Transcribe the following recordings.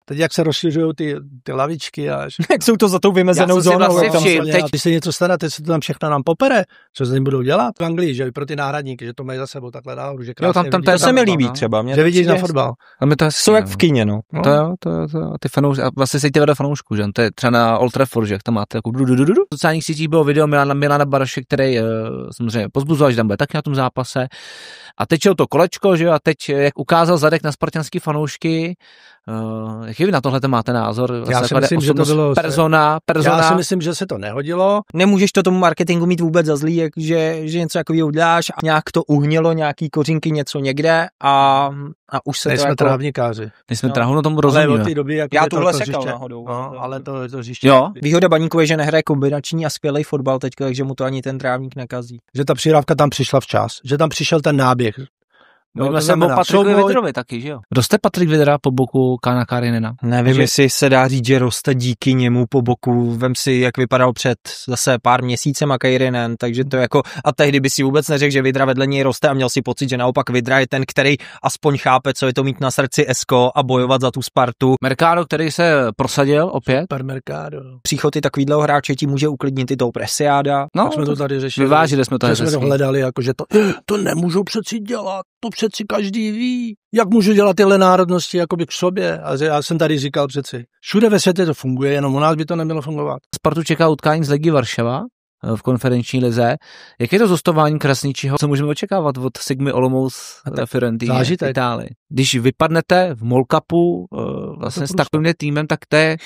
Teď jak se rozšiřují ty lavičky a jak jsou to za tou vymezenou zónou. Když se něco stane, teď se to tam všechno nám popere, co se jim budou dělat v Anglii, že pro ty náhradníky, že to mají za sebou takhle nahoru, že krásně jo, tam to se mi líbí třeba. Že vidíš na fotbal. Jsou jak v kyně, no. To ty fanoušky, a vlastně se vedle fanoušků, že to je třeba na Old Trafford, že jak tam máte jako v sociálních sítích bylo video Milana Baraše, který samozřejmě pozbuzoval, že tam bude taky na tom zápase. A teď šel to kolečko, že jo, a teď jak ukázal zadek na spartanský fanoušky, jaký vy na tohle máte názor? Já si myslím, že to bylo persona. Já si myslím, že se to nehodilo. Nemůžeš to tomu marketingu mít vůbec za zlý, že něco takového uděláš a nějak to uhnilo, nějaký kořínky něco někde a už se nejsme to trávníkáři. Nejsme trávno tomu rozumíme. Ale od té doby, jak já tohle sekal náhodou. No, ale to hřiště. Jo. Výhoda Baníku je, že nehraje kombinační a skvělý fotbal teďka, takže mu to ani ten trávník nekazí. Že ta přihrávka tam přišla včas, že tam přišel ten náběh. Mluvíme se o Patriku Vydrovi taky, že jo? Roste Patrik Vydra po boku Kána Karinena? Nevím, jestli se dá říct, že roste díky němu po boku. Vem si, jak vypadal před zase pár měsícema Kairinen, takže to jako, a tehdy by si vůbec neřekl, že Vydra vedle něj roste a měl si pocit, že naopak Vydra je ten, který aspoň chápe, co je to mít na srdci Esko a bojovat za tu Spartu. Mercado, který se prosadil opět. Super Mercado. Příchod i takovýhleho hráče ti může uklidnit i tou Presiáda. No, jsme to tady řešili. Vyvážili jsme to. Jsme to hledali, jakože to nemůžou přeci dělat. To přeci každý ví. Jak můžu dělat tyhle národnosti jakoby k sobě? A já jsem tady říkal přeci. Všude ve světě to funguje, jenom u nás by to nemělo fungovat. Spartu čeká utkání z Legie Varšava v konferenční lize. Jak je to zostování Krasničiho? Co můžeme očekávat od Sigmy Olomouc Fiorentina v Itálii? Když vypadnete v Mall Cupu vlastně s takovým týmem, tak to je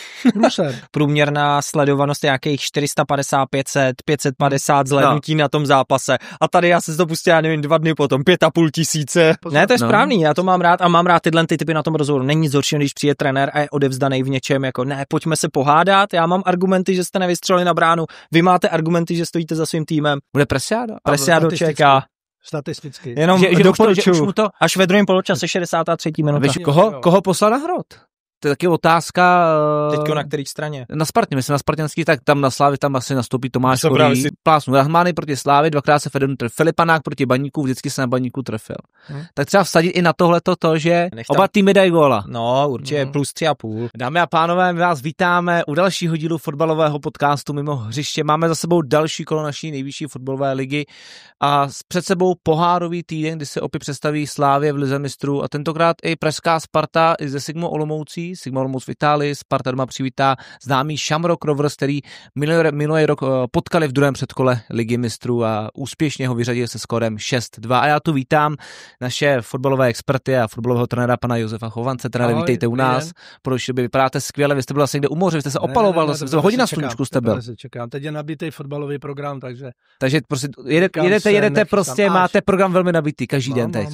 průměrná sledovanost nějakých 450, 500, 550 zhlédnutí na tom zápase. A tady já se to pustím, já nevím, 2 dny potom, 5,5 tisíce. Ne, to je správný, já to mám rád a mám rád tyhle typy na tom rozhovoru. Není nic horšího, když přijde trenér a je odevzdaný v něčem, jako ne, pojďme se pohádat, já mám argumenty, že jste nevystřelili na bránu, vy máte argumenty, že stojíte za svým týmem. Bude Presiádo čeká. Statisticky. Jenom doporučuju, až ve druhém poločase 63. minuta. Víš, koho poslal na Hrot? To je taky otázka. Teďko na který straně? Na Spartě, myslím na Spartanský, tak tam na Slávy tam asi nastoupí Tomáš Korý. Plásnu Rahmány proti Slávy, 2krát se Fedon trefil. Filipanák proti Baníku, vždycky se na Baníku trefil. Tak třeba vsadit i na tohleto to, že oba týmy dají góla. No, určitě plus 3,5. Dámy a pánové, my vás vítáme u dalšího dílu fotbalového podcastu Mimo hřiště. Máme za sebou další kolo naší nejvyšší fotbalové ligy a před sebou pohárový týden, kdy se opět představí Slávě v Lize mistrů a tentokrát i pražská Sparta i ze Sigmou Olomoucí. Sigma Olomouc v Itálii, Sparta doma přivítá známý Shamrock Rovers, který minulý rok potkali v druhém předkole Ligy mistrů a úspěšně ho vyřadili se skórem 6-2. A já tu vítám naše fotbalové experty a fotbalového trenéra pana Josefa Chovance. Trenére, vítejte u nás. Proč by vypadáte skvěle, vy jste byl asi někde u moře, vy jste se opaloval, hodně na sluníčku jste byl. Čekám. Teď je nabitý fotbalový program, takže prostě jedete prostě, máte program velmi nabitý každý den teď.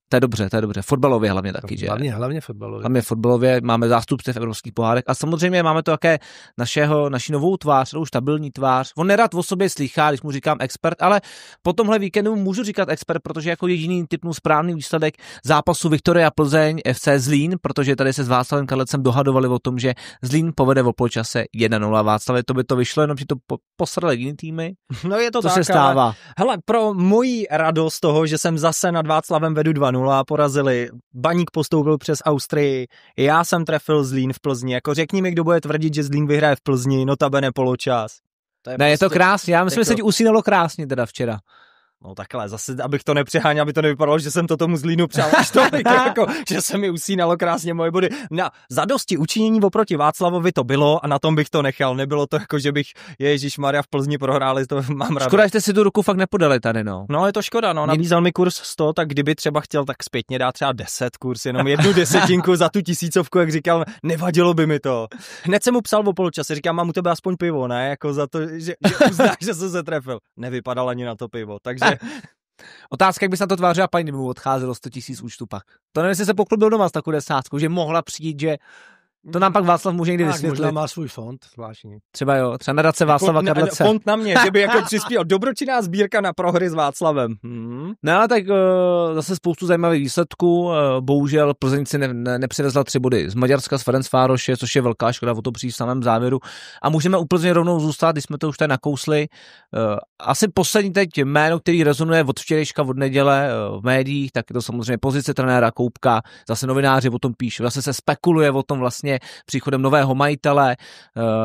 To je dobře. Fotbalově hlavně taky, že? Hlavně fotbalově. Hlavně fotbalově máme zástupce v evropských pohárech a samozřejmě máme to také naší novou tvář, už stabilní tvář. On nerad o sobě slychá, když mu říkám expert, ale po tomhle víkendu můžu říkat expert, protože jako jediný typnul správný výsledek zápasu Viktoria Plzeň FC Zlín, protože tady se s Václavem Kadlecem dohadovali o tom, že Zlín povede o poločase 1-0. Václavě to by to vyšlo, jenom že to posrali jiný týmy. No je to tak, se stává. Ale, hele, pro moji radost toho, že jsem zase nad Václavem vedu 2-0, porazili. Baník postoupil přes Austrii. Já jsem trefil Zlín v Plzni. Jako řekni mi, kdo bude tvrdit, že Zlín vyhraje v Plzni, notabene poločas. Je to krásně. Já myslím, že se ti usínalo krásně teda včera. No takhle, zase, abych to nepřeháněl, aby to nevypadalo, že jsem to tomu Zlínu přál až tolik, jako, že se mi usínalo krásně moje body. Na zadosti učinění oproti Václavovi to bylo a na tom bych to nechal. Nebylo to jako, že bych, ježišmarja, v Plzni prohráli, to mám rád. Škoda, že jste si tu ruku fakt nepodali tady, no. No je to škoda, no. Nabízel mi kurz 100, tak kdyby třeba chtěl, tak zpětně dá třeba 10 kurz, jenom 1/10 za tu 1000, jak říkal, nevadilo by mi to. Hned jsem mu psal o poločase, říkám, mám u tebe aspoň pivo, ne? Jako za to, že uznáš, že jsem se trefil. Nevypadal ani na to pivo, takže otázka, jak bys na to tvářila paní, kdyby mu odcházelo 100 000 účtu pak. To nevím, jestli se poklubil doma s takovou 10, že mohla přijít, že To nám pak Václav může někdy vysvětlit. Možná má svůj fond zvláštní. Třeba jo, třeba nadace Václava Kadlece. Fond na mě, že by jako přispěl dobročinná sbírka na prohry s Václavem. No ale tak zase spoustu zajímavých výsledků. Bohužel Plzeň si nepřivezla 3 body z Maďarska, z Ferencvároše, což je velká škoda, o to přijít v samém závěru. A můžeme u Plzeň rovnou zůstat, když jsme to už tady nakousli. Asi poslední teď jméno, který rezonuje od včerejška, od neděle v médiích, tak je to samozřejmě pozice trenéra Koubka. Zase novináři o tom píšou, zase se spekuluje o tom vlastně příchodem nového majitele,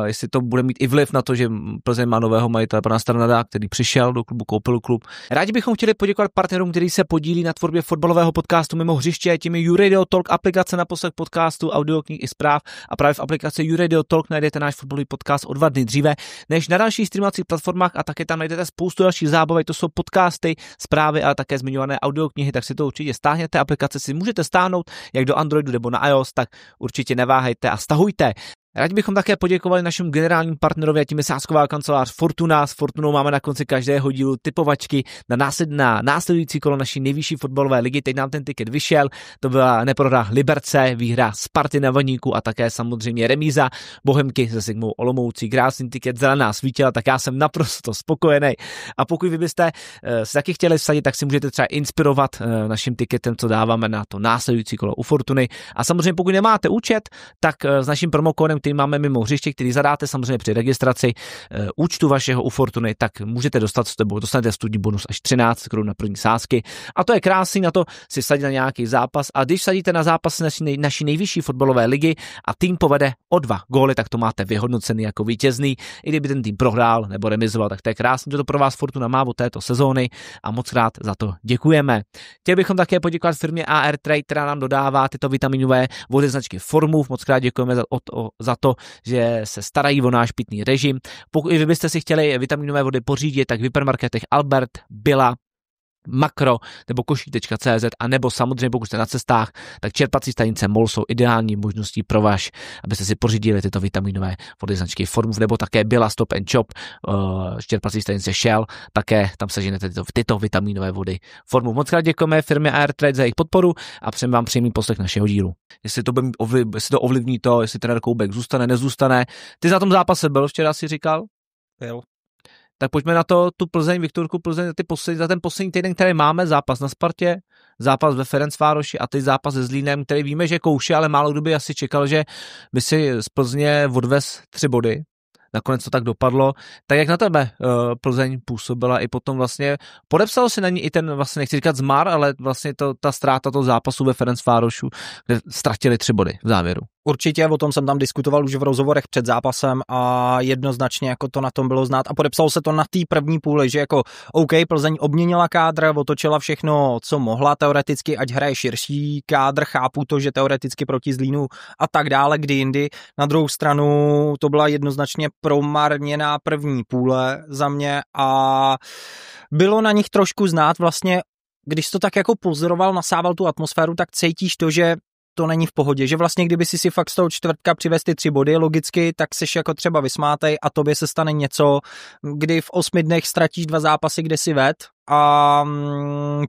jestli to bude mít i vliv na to, že Plzeň má nového majitele, pana Strnada, který přišel do klubu, koupil klub. Rádi bychom chtěli poděkovat partnerům, kteří se podílí na tvorbě fotbalového podcastu Mimo hřiště, tím je YouRadio Talk, aplikace na poslech podcastu, audioknih i zpráv, a právě v aplikaci YouRadio Talk najdete náš fotbalový podcast o 2 dny dříve než na dalších streamovacích platformách, a také tam najdete spoustu dalších zábavek, to jsou podcasty, zprávy, ale také zmiňované audioknihy, tak si to určitě stáhněte. Aplikace si můžete stáhnout jak do Androidu nebo na iOS, tak určitě neváhejte a stahujte. Rádi bychom také poděkovali našemu generálnímu partnerovi, a tím je sázková kancelář Fortuna. S Fortunou máme na konci každého dílu typovačky na následující kolo naší nejvyšší fotbalové ligy. Teď nám ten tiket vyšel, to byla neprohra Liberce, výhra Sparty na Vaníku a také samozřejmě remíza Bohemky se Sigmou Olomoucí. Krásný tiket, zelená svítila, tak já jsem naprosto spokojený. A pokud vy byste si taky chtěli vsadit, tak si můžete třeba inspirovat naším tiketem, co dáváme na to následující kolo u Fortuny. A samozřejmě pokud nemáte účet, tak s naším promokódem, který máme Mimo hřiště, který zadáte samozřejmě při registraci účtu vašeho u Fortuny, tak můžete dostanete studní bonus až 13 Kč na první sázky. A to je krásný, na to si vsadit na nějaký zápas. A když vsadíte na zápas naší nejvyšší fotbalové ligy a tým povede o 2 góly, tak to máte vyhodnocený jako vítězný. I kdyby ten tým prohrál nebo remizoval, tak to je krásný, že to pro vás Fortuna má od této sezóny, a moc rád za to děkujeme. Chtěli bychom také poděkovat firmě AR Trade, která nám dodává tyto vitaminové vody značky Formův. Moc krát děkujeme za to, že se starají o náš pitný režim. Pokud vy byste si chtěli vitaminové vody pořídit, tak v hypermarketech Albert, Billa, Makro nebo košík.cz, a nebo samozřejmě pokud jste na cestách, tak čerpací stanice MOL jsou ideální možností pro vás, abyste si pořídili tyto vitaminové vody značky Formův, nebo také Billa Stop and Shop, čerpací stanice Shell, také tam seženete tyto vitaminové vody Formův. Moc krát děkujeme firmě AR Trade za jejich podporu a přejeme vám příjemný poslech našeho dílu. Jestli to ovlivní to, jestli trenér Koubek zůstane, nezůstane. Ty na tom zápase byl, včera si říkal? Jo. Tak pojďme na to, tu Plzeň, Viktorku Plzeň, za ten poslední týden, který máme, zápas na Spartě, zápas ve Ferencvároši a teď zápas se Zlínem, který víme, že kouše, ale málo kdo by asi čekal, že by si z Plzně odvez 3 body. Nakonec to tak dopadlo. Tak jak na tebe Plzeň působila i potom vlastně, podepsal si na ní i ten, vlastně nechci říkat zmar, ale vlastně ta ztráta toho zápasu ve Ferencvárošu, kde ztratili 3 body v závěru. Určitě, o tom jsem tam diskutoval už v rozhovorech před zápasem a jednoznačně jako to na tom bylo znát a podepsalo se to na té první půli, že jako OK, Plzeň obměnila kádr, otočila všechno, co mohla teoreticky, ať hraje širší kádr, chápu to, že teoreticky proti Zlínu a tak dále, kdy jindy. Na druhou stranu to byla jednoznačně promarněná první půle za mě a bylo na nich trošku znát vlastně, když to tak jako pozoroval, nasával tu atmosféru, tak cítíš to, že to není v pohodě, že vlastně kdyby si fakt z toho čtvrtka přivez ty 3 body logicky, tak seš jako třeba vysmátej a tobě se stane něco, kdy v 8 dnech ztratíš 2 zápasy, kde si ved a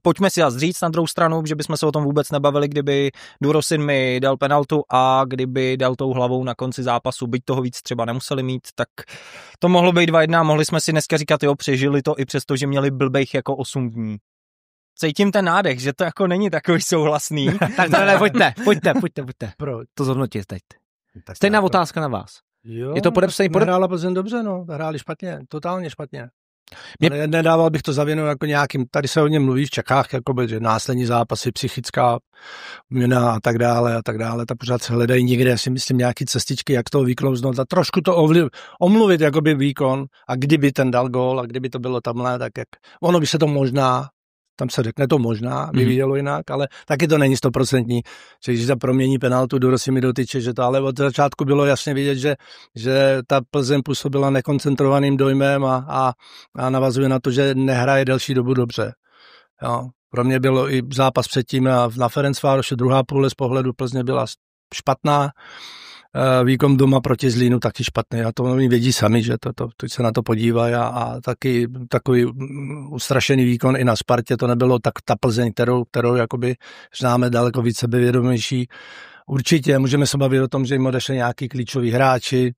pojďme si říct na druhou stranu, že bychom se o tom vůbec nebavili, kdyby Durosin mi dal penaltu a kdyby dal tou hlavou na konci zápasu, byť toho víc třeba nemuseli mít, tak to mohlo být 2-1 a mohli jsme si dneska říkat, jo, přežili to i přesto, že měli blbejch jako 8 dní. Cítím ten nádech, že to jako není takový souhlasný. Tak ne, pojďte. Proč? To zhodnotit teď. Stejná otázka na vás. Jo, je to podepsaný hrála Plzeň dobře, no. Hráli špatně, totálně špatně. Ale nedával bych to za vinu jako nějakým, tady se o něm mluví v Čechách, jakoby, že následní zápasy, psychická měna a tak dále, ta pořád se hledají někde, si myslím, nějaký cestičky, jak toho vyklouznout a trošku to omluvit, jakoby výkon a kdyby ten dal gól a kdyby to bylo tamhle, tak jak, ono by se to možná, tam se řekne to možná, vyvíjelo jinak, ale taky to není 100%, že když se promění penaltu, Durosin mi dotyče, že to, ale od začátku bylo jasně vidět, že ta Plzeň působila nekoncentrovaným dojmem a navazuje na to, že nehraje delší dobu dobře. Jo. Pro mě bylo i zápas předtím na Ferencvároši, druhá půle z pohledu Plzně byla špatná, výkon doma proti Zlínu taky špatný. A to oni vědí sami, že to se na to podívají a taky takový ustrašený výkon i na Spartě. To nebylo tak ta Plzeň, kterou jakoby známe, daleko víc sebevědomější. Určitě, můžeme se bavit o tom, že jim odešli nějaký klíčoví hráči,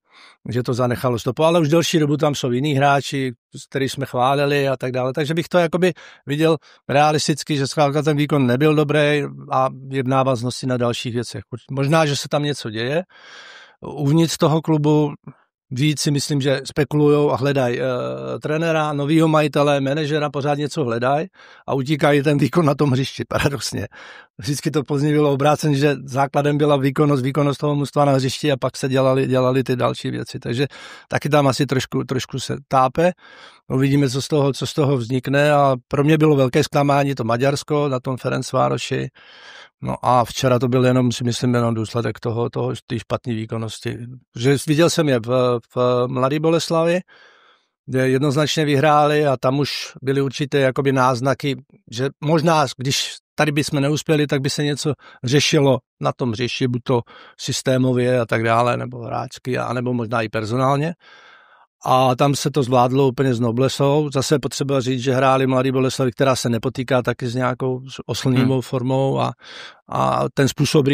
že to zanechalo stopu, ale už delší dobu tam jsou jiní hráči, který jsme chválili a tak dále, takže bych to jakoby viděl realisticky, že zkrátka ten výkon nebyl dobrý a je v návaznosti na dalších věcech. Možná, že se tam něco děje. Uvnitř toho klubu víc si myslím, že spekulujou a hledají trenéra, novýho majitele, manažera, pořád něco hledají a utíkají ten výkon na tom hřišti, paradoxně. Vždycky to později bylo obrácené, že základem byla výkonnost toho mužstva na hřišti a pak se dělali ty další věci. Takže taky tam asi trošku se tápe. Uvidíme, co z toho vznikne a pro mě bylo velké zklamání to Maďarsko na tom Ferencvároši. No a včera to byl jenom důsledek té špatné výkonnosti. Že viděl jsem je v Mladé Boleslavi, kde jednoznačně vyhráli a tam už byly určité jakoby náznaky, že možná, když tady bychom neuspěli, tak by se něco řešilo na tom hřišti, buď to systémově a tak dále, nebo hráčsky, anebo možná i personálně. A tam se to zvládlo úplně s noblesou. Zase potřeba říct, že hráli Mladý Boleslavi, která se nepotýká taky s nějakou oslnivou formou a ten způsob,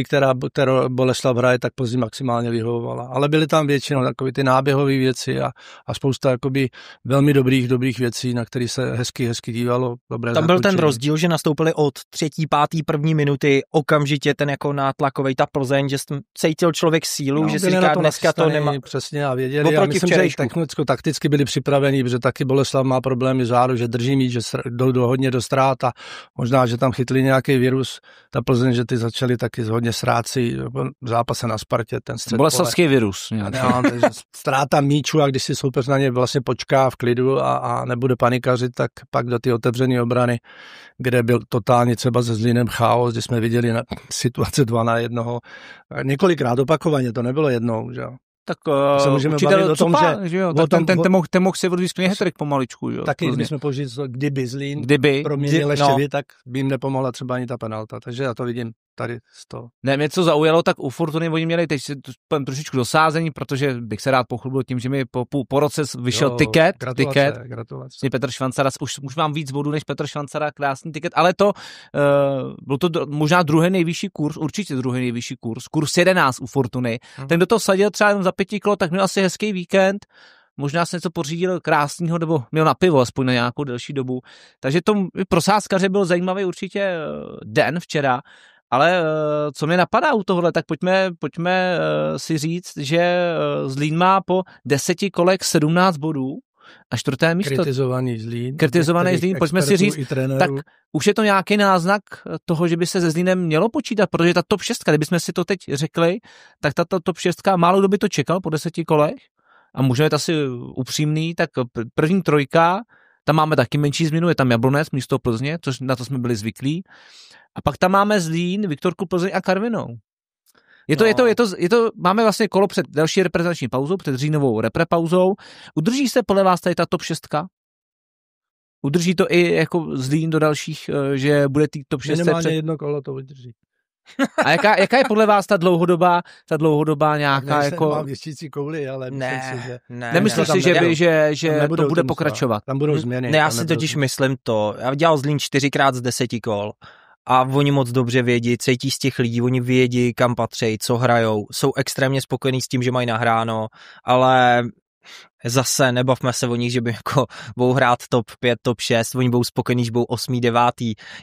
kterou Boleslav hraje, tak Plzni maximálně vyhovovala. Ale byly tam většinou takové ty náběhové věci a spousta jakoby velmi dobrých věcí, na které se hezky dívalo. Dobré tam byl ten rozdíl, že nastoupili od 3., 5. první minuty okamžitě ten jako nátlakovej ta Plzeň, že cítil člověk sílu, že si říká dneska to nemá. Přesně a věděli. A myslím, že takticky byli připraveni, protože taky Boleslav má problémy záru, že drží míč, že jdou hodně do ztrát a možná, že tam chytli nějaký virus. Ta Plzeň, že ty začali taky hodně ztrácí v zápase na Spartě, ten střed. Boleslavský virus. Ztráta míču a když si soupeř na ně vlastně počká v klidu a nebude panikařit, tak pak do ty otevřené obrany, kde byl totálně třeba se Zlínem chaos, kde jsme viděli situace 2-1. Několikrát opakovaně, to nebylo jednou, že jo. Tak učitel Cupa, že jo, ten mohl si odvíct hat-trick pomaličku, jo. Taky bychom použili, kdyby Zlín proměnil ještě tak by jim nepomohla třeba ani ta penalta, takže já to vidím tady z toho. Ne, mě co zaujalo, tak u Fortuny oni měli teď trošičku dosázení, protože bych se rád pochlubil tím, že mi po roce vyšel tiket. Gratulace. Petr Švancara, už mám víc bodů než Petr Švancara, krásný tiket, ale byl to možná určitě druhý nejvyšší kurz 11 u Fortuny. Ten, kdo to vsadil třeba jenom za 5 kilo, tak měl asi hezký víkend. Možná se něco pořídil krásného, nebo měl na pivo aspoň na nějakou delší dobu. Takže to pro sázkaře byl zajímavý určitě den včera. Ale co mě napadá u tohohle, tak pojďme si říct, že Zlín má po 10 kolech 17 bodů a 4. místo. Kritizovaný Zlín, pojďme si říct, tak už je to nějaký náznak toho, že by se se Zlínem mělo počítat, protože ta top 6, kdybychom si to teď řekli, tak ta top 6, málo kdo by to čekal po 10 kolech a můžeme být asi upřímný, tak první 3, tam máme taky menší změnu, je tam Jablonec místo Plzně, což na to jsme byli zvyklí. A pak tam máme Zlín, Viktorku, Plzeň a Karvinou. Je to, máme vlastně kolo před další reprezentační pauzou, před říjnovou reprepauzou. Udrží se podle vás tady ta top 6? Udrží to i jako Zlín do dalších, že bude tý top 6? Minimálně jedno kolo to udrží. A jaká je podle vás ta dlouhodobá nějaká jako... Nemám věštící kouli, ale myslím si, že... Nemyslíš si, že to bude pokračovat? Tam budou změny. Ne, já si totiž myslím to. Já dělal Zlín 4x z 10 kol. A oni moc dobře vědí, cítí z těch lidí, oni vědí, kam patří, co hrajou, jsou extrémně spokojení s tím, že mají nahráno, ale zase nebavme se o nich, že by jako budou hrát top 5, top 6, oni budou spokojení, že budou 8, 9,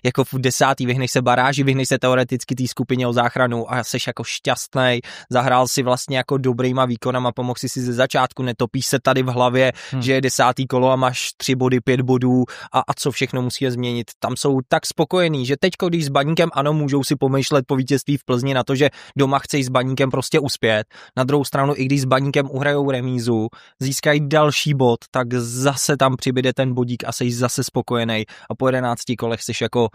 jako v 10. vyhneš se baráži, vyhneš se teoreticky té skupině o záchranu a seš jako šťastnej, zahrál si vlastně jako dobrýma výkonama, pomohl si ze začátku, netopíš se tady v hlavě, že je 10. kolo a máš 3 body, 5 bodů a co všechno musí změnit. Tam jsou tak spokojení, že teďko, když s Baníkem, ano, můžou si pomýšlet po vítězství v Plzni na to, že doma chceš s Baníkem prostě uspět. Na druhou stranu, i když s Baníkem uhrajou remízu, získají další bod, tak zase tam přibyde ten bodík a jsi zase spokojený a po 11 kolech jsi jako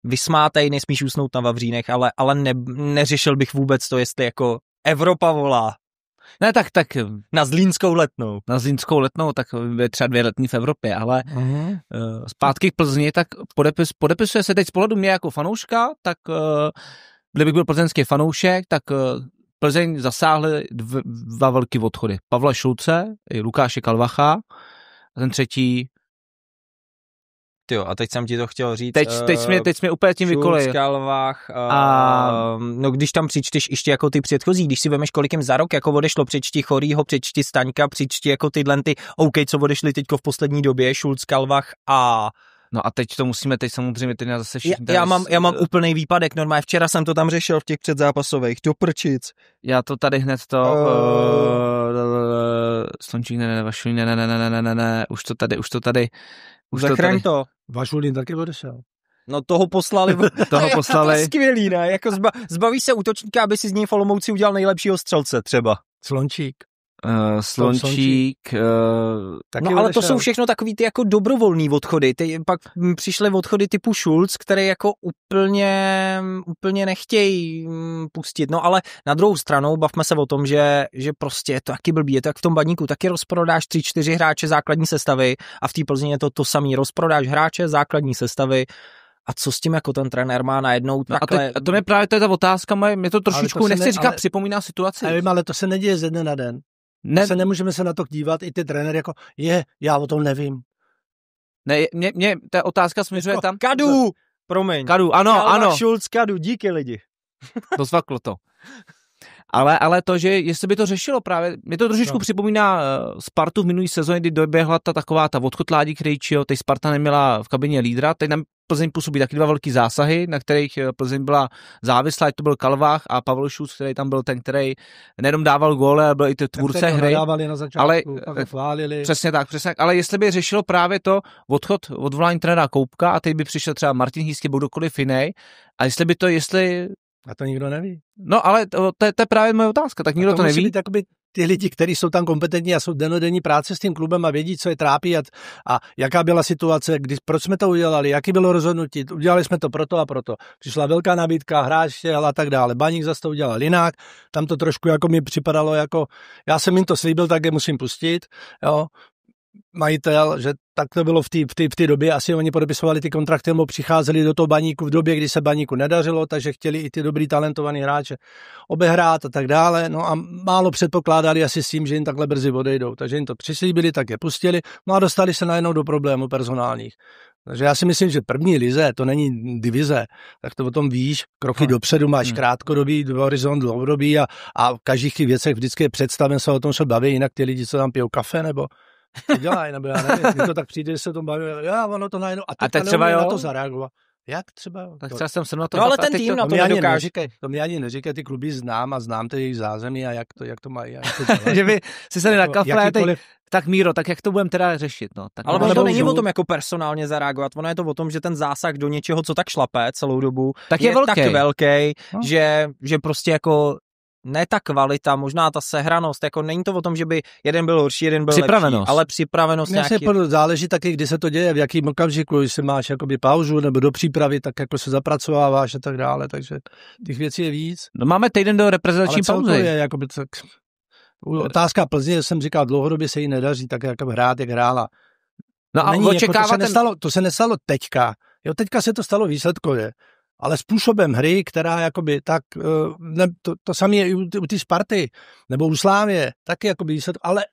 vysmátej, nesmíš usnout na vavřínech, ale neřešil bych vůbec to, jestli jako Evropa volá. Ne, tak na Zlínskou letnou. Tak je třeba 2 letní v Evropě, ale zpátky k Plzni, tak podepisuje se teď z pohledu mě jako fanouška, tak kdybych byl plzeňský fanoušek, tak Plzeň zasáhly 2 velký odchody. Pavla Šulce i Lukáše Kalvacha a ten třetí Tyjo, a teď jsem ti to chtěl říct. Teď jsme úplně tím vykolejil. Kalvách, no když tam přičteš ještě jako ty předchozí, když si vemeš kolik jim za rok jako odešlo, přečti Chorýho, přečti Staňka, přečti jako tyhle ty, OK, co odešli teďko v poslední době, Schulz, Kalvach a... No a teď to musíme, teď samozřejmě teď zase všichni... Já mám úplný výpadek, normálně včera jsem to tam řešil v těch předzápasových, do prčic. Já to tady hned Slončík, ne, už to tady. Zachraň to. Vašulín taky odešel. No toho poslali. To je skvělý, ne? Jako zbaví se útočníka, aby si z něj v Olomouci udělal nejlepšího střelce třeba. Slončík. Slončík. No ale to jsou všechno takový ty jako dobrovolný odchody. Pak přišly odchody typu Schulz, které jako úplně nechtějí pustit. No ale na druhou stranu bavme se o tom, že prostě je to taky blbý. Je to jak v tom Baníku. Taky rozprodáš 3-4 hráče základní sestavy a v té Plzni je to samý. Rozprodáš hráče základní sestavy. A co s tím jako ten trenér má najednou takhle? A to je právě ta otázka moje, mě to trošičku, nechci říkat, připomíná situaci. Ale to se neděje ze dne na den. Nemůžeme se na to dívat, i ty trenéry jako, já o tom nevím. Ne, mě ta otázka směřuje tam. Kadu, promiň. Kadu, ano. Schulz, Kadu, díky lidi. Dozvaklo to. Ale to, že jestli by to řešilo právě, mě to trošičku připomíná Spartu v minulý sezóně, kdy doběhla ta odchod Ládi Krejčího, teď Sparta neměla v kabině lídra, teď nám Plzeň působí taky dva velký zásahy, na kterých Plzeň byla závislá, to byl Kalvách a Pavel Šuc, který tam byl ten, který nejenom dával góly, ale byl i ty tvůrce hry. Ale přesně tak, ale jestli by řešilo právě to odvolání trenéra Koupka a teď by přišel třeba Martin Hýsky, byl kdokoliv jiný, a a to nikdo neví. No ale to je právě moje otázka, tak nikdo to neví. Být jakoby ty lidi, kteří jsou tam kompetentní a jsou denodenní práce s tím klubem a vědí, co je trápí a jaká byla situace, proč jsme to udělali, jaký bylo rozhodnutí, udělali jsme to proto a proto. Přišla velká nabídka, hráč a tak dále. Baník zase to udělal jinak, tam to trošku jako mi připadalo jako, já jsem jim to slíbil, tak je musím pustit, jo. Majitel, že tak to bylo v té době, asi oni podepisovali ty kontrakty, nebo přicházeli do toho Baníku v době, kdy se Baníku nedařilo, takže chtěli i ty dobrý talentovaný hráče obehrát a tak dále, no a málo předpokládali asi s tím, že jim takhle brzy odejdou, takže jim to přislíbili, tak je pustili, no a dostali se najednou do problémů personálních. Takže já si myslím, že první lize, to není divize, tak to o tom víš, kroky dopředu máš krátkodobý, horizont dlouhodobý a v každých těch věcech vždycky je představen se o tom, co baví, jinak ty lidi, co tam pijou kafe, nebo to dělají, nebo já nevím, když to tak přijde, že se o tom baví, ono to najednou, a teď třeba na to zareagovat. Jak třeba? Tak třeba jsem na to... No ale ten tým na to nedokáže. To mi ani neříkej, ty kluby znám a znám ty jejich zázemí a jak to mají. Že by si se na kafe, tak Míro, tak jak to budeme teda řešit? No? Tak ale to není o tom jako personálně zareagovat, ono je to o tom, že ten zásah do něčeho, co tak šlape celou dobu, tak je tak velký, že prostě jako ne ta kvalita, možná ta sehranost, jako není to o tom, že by jeden byl horší, jeden byl lepší, ale připravenost nějaký. Záleží taky, kdy se to děje, v jakým okamžiku, jestli máš jakoby pauzu nebo do přípravy, tak jako se zapracováváš a tak dále, takže těch věcí je víc. No máme týden do reprezentační pauzy. Ale je jakoby tak... Otázka Plzně, jsem říkal, dlouhodobě se jí nedaří tak jako hrát, jak hrála. No a očekáváte... To se nestalo teďka. Jo, teďka se to stalo výsledkově. Ale způsobem hry, která jakoby tak, to samé je u té Sparty, nebo u Slávie, taky jakoby výsledek, ale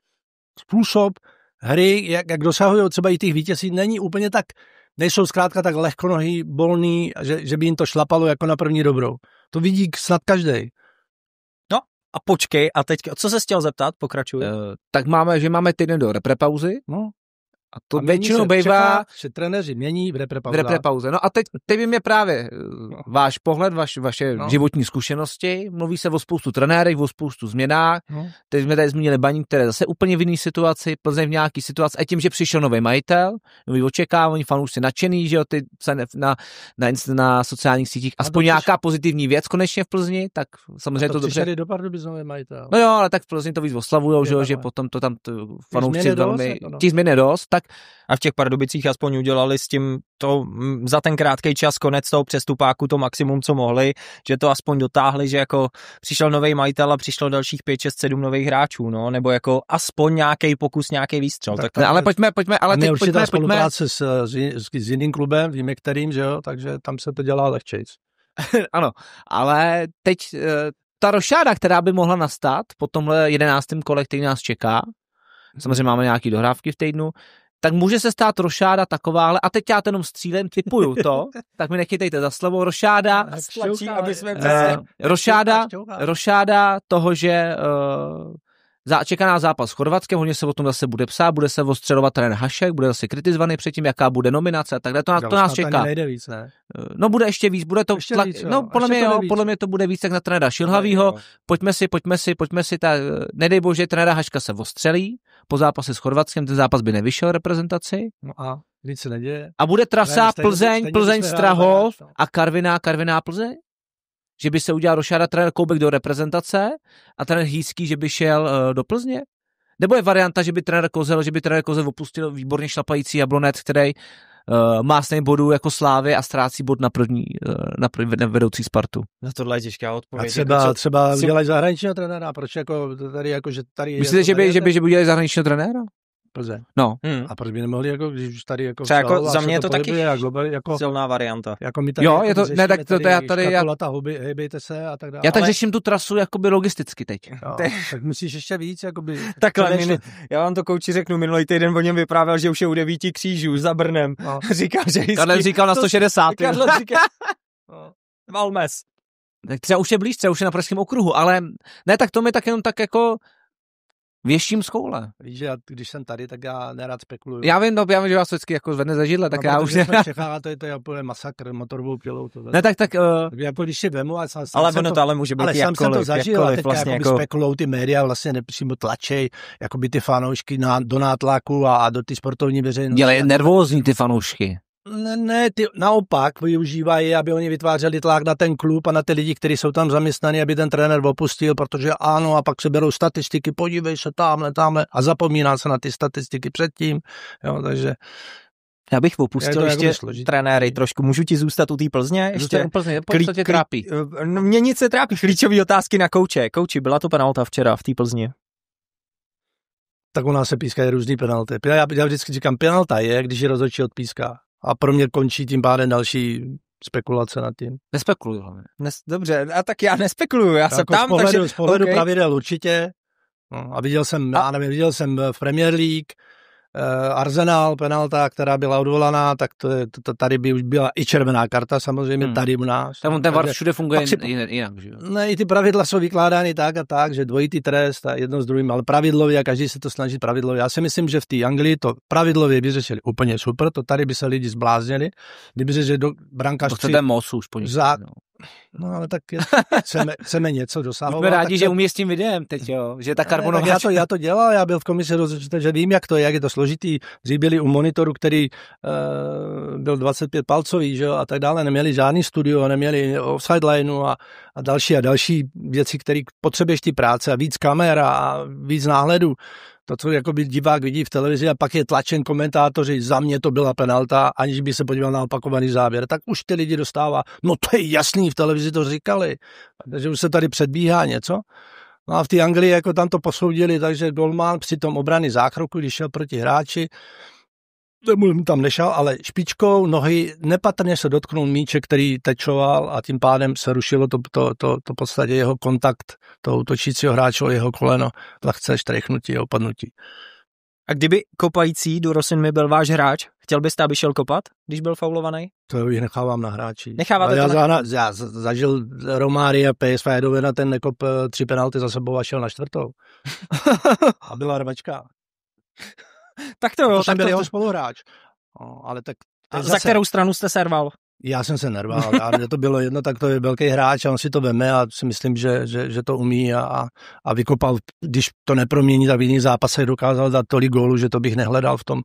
způsob hry, jak dosahují třeba i těch vítězí, není úplně tak, nejsou zkrátka tak lehkonohý, bolný, že by jim to šlapalo jako na první dobrou. To vidí snad každej. No a počkej, a teď, co se chtěl zeptat, pokračuj. Tak máme týden do reprepauzy. No. A to většinou bývá, že trenéři mění v reprepauze. No a teď by mě právě váš pohled, vaše životní zkušenosti, mluví se o spoustu trenérech, o spoustu změnách. Teď jsme tady zmínili Baník, které zase úplně v jiný situaci, Plzeň v nějaký situaci, a tím, že přišel nový majitel, nový očekávání, fanoušci nadšený, že jo, ty na sociálních sítích, aspoň nějaká pozitivní věc konečně v Plzni, tak samozřejmě to dobře. Do Pardubic nový majitel. No jo, ale tak v Plzni to víc oslavujou, že potom to tam fanoušci velmi, těch změn je dost, tak a v těch Pardubicích aspoň udělali s tím to za ten krátký čas konec toho přestupáku to maximum, co mohli, že to aspoň dotáhli, že jako přišel nový majitel a přišlo dalších 5, 6, 7 nových hráčů, no, nebo jako aspoň nějaký pokus, nějaký výstřel. Tak ne, ale pojďme, ale teď pojďme. Spolupráce s jiným klubem, víme kterým, že jo, takže tam se to dělá lehčejc. Ano, ale teď ta rošáda, která by mohla nastat po tomhle 11. kole, který nás čeká, samozřejmě máme nějaký dohrávky v týdnu, tak může se stát rošáda takováhle, a teď já jenom střílem, typuju to, tak mi nechytejte za slovo, rošáda, rošáda toho, že čekaná zápas s Chorvatskem, hodně se o tom zase bude psát, bude se ostřelovat trenér Hašek, bude zase kritizovaný předtím, jaká bude nominace a tak dále, to nás čeká. Nejde víc, ne? No bude ještě víc, bude to ještě tlak, víc, no podle mě to bude víc tak na trenéra Šilhavýho, pojďme si, nedej bože, trenéra Haška se ostřelí, po zápase s Chorvatskem, ten zápas by nevyšel reprezentaci. No a nic se neděje. A bude trasa Plzeň Strahov a Karviná Plzeň? Že by se udělal rošáda trenér Koubek do reprezentace a trenér Hýský, že by šel do Plzně? Nebo je varianta, že by trenér Kozel opustil výborně šlapající Jablonec, který má stejný bodů jako Slávy a ztrácí bod na první vedoucí Spartu. Na tohle je těžká odpověď. A třeba udělají zahraničního trenéra, proč že tady myslíte, že by udělali zahraničního trenéra? Plzeň. No. A proč by nemohli, jako, když už tady jako třeba jako za mě je to taky jako silná varianta. Jako my tady, jo, je to, ne, tak to já tady... hejbejte se a tak dále. Já tak řeším tu trasu jakoby logisticky teď. Jo, tak musíš ještě víc, jakoby... Takhle, já vám to kouči řeknu, minulý týden o něm vyprávěl, že už je u 9 křížů za Brnem. No. Říkal, že Karel říkal na 160. Karel říkal... Valmes. Tak třeba už je blíž, třeba už je na Pražském okruhu, ale ne, tak to mi tak jenom tak jako věštím z koule. Víš, že když jsem tady, tak já nerad spekuluju. Já vím, že vás vždycky jako zvedne za židle, tak já už... To je úplně masakr, motorovou pilou. Ne, tak... Jako když si vemu... Ale může být jakkoliv. Ale jsem to zažil, a teď vlastně jako spekulujou ty média, vlastně nepřímo tlačej, jakoby ty fanoušky do nátlaku a do ty sportovní veřejnosti. Dělají nervózní ty fanoušky. Ne, ty naopak využívají, aby oni vytvářeli tlak na ten klub a na ty lidi, kteří jsou tam zaměstnaní, aby ten trenér opustil, protože ano, a pak se berou statistiky, podívej se tamhle a zapomíná se na ty statistiky předtím, jo, takže... Já bych opustil ještě trenéry trošku. Můžu ti zůstat u té Plzně? Ještě Plzně, co tě trápí? Mě nic se trápí. Klíčové otázky na kouče. Kouči, byla to penalta včera v té Plzni? Tak u nás se pískají různý penalty. Já vždycky říkám, penalta je, když je rozhodčí odpíská. A pro mě končí tím pádem další spekulace nad tím. Nespekuluju hlavně. Dobře, a tak já nespekuluju, já se ptám. Z pohledu pravidel určitě. No, a viděl jsem v Premier League Arsenal, penalta, která byla odvolaná, tak to tady by už byla i červená karta, samozřejmě tady u nás. Tam ten VAR všude funguje jinak, že jo? Ne, i ty pravidla jsou vykládány tak a tak, že dvojitý trest a jedno s druhým, ale pravidlově a každý se to snaží pravidlově. Já si myslím, že v té Anglii to pravidlově by řešili úplně super, to tady by se lidi zbláznili, kdyby řešili do brankář. To je moc už po No ale tak chceme něco dosahovat. Jsme rádi, že umí s tím videem teď, jo, že ta karbonovačka. Já to dělal, já byl v komisi rozhodčíte, že vím, jak je to složitý. Dřív byli u monitoru, který byl 25 palcový, že jo, a tak dále, neměli žádný studio, neměli offside lineu a další věci, které potřebuješ ty práce a víc kamer a víc náhledu. To, co jakoby divák vidí v televizi a pak je tlačen komentátoři, za mě to byla penalta, aniž by se podíval na opakovaný závěr, tak už ty lidi dostává, no to je jasný, v televizi to říkali, takže už se tady předbíhá něco. No a v té Anglii jako tam to posoudili, takže golman při tom obrany zákroku, když šel proti hráči, tam nešel, ale špičkou nohy nepatrně se dotknul míče, který tečoval a tím pádem se rušilo to podstatě jeho kontakt toho útočícího hráče o jeho koleno, lehce štrechnutí a opadnutí. A kdyby kopající do Rosinmi byl váš hráč, chtěl byste, aby šel kopat, když byl faulovaný? To jich nechávám na hráči. Necháváte já zažil Romária PSV Eindhoven, ten nekop 3 penalty za sebou a šel na 4. A byla rvačka. Tak to jo. To jsem byl jeho spoluhráč. No, ale tak a za kterou stranu jste serval? Já jsem se nerval, ale to bylo jedno, tak to je velký hráč a on si to veme a si myslím, že to umí a vykopal, když to nepromění, tak v jiných zápasech dokázal dát tolik gólů, že to bych nehledal v tom.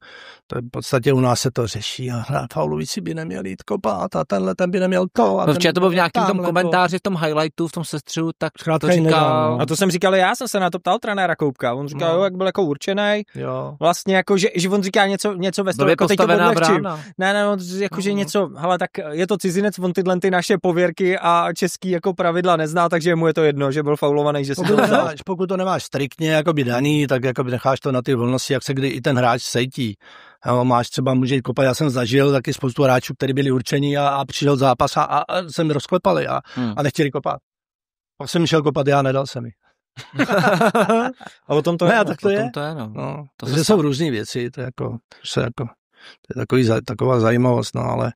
To je v podstatě u nás se to řeší a faulovíci by neměli jít kopat a ten by neměl to. No včera to bylo v nějakém tom komentáři, v tom highlightu, v tom sestřelu, tak to říkal. A to jsem říkal, já jsem se na to ptal trenéra Koubka, on říkal, jo, jak byl jako určenej, vlastně jako, že on říká něco ve stylu, jako teď to odlehčím. Ne, on jako, že něco, hele, tak je to cizinec, on tyhle ty naše pověrky a český jako pravidla nezná, takže mu je to jedno, že byl faulovaný, že pokud to nemáš striktně jakoby daný, tak jakoby necháš to na ty volnosti, jak se kdy i ten hráč sejtí. Jo, máš třeba, může jít kopat, já jsem zažil taky spoustu hráčů, kteří byli určení a přišel zápas a jsem rozklepali a nechtěli kopat. Pak jsem šel kopat, já nedal se mi. A o tom to ne, je. Tak to je. To je, no. To jsou různý věci, to je taková zajímavost, no, ale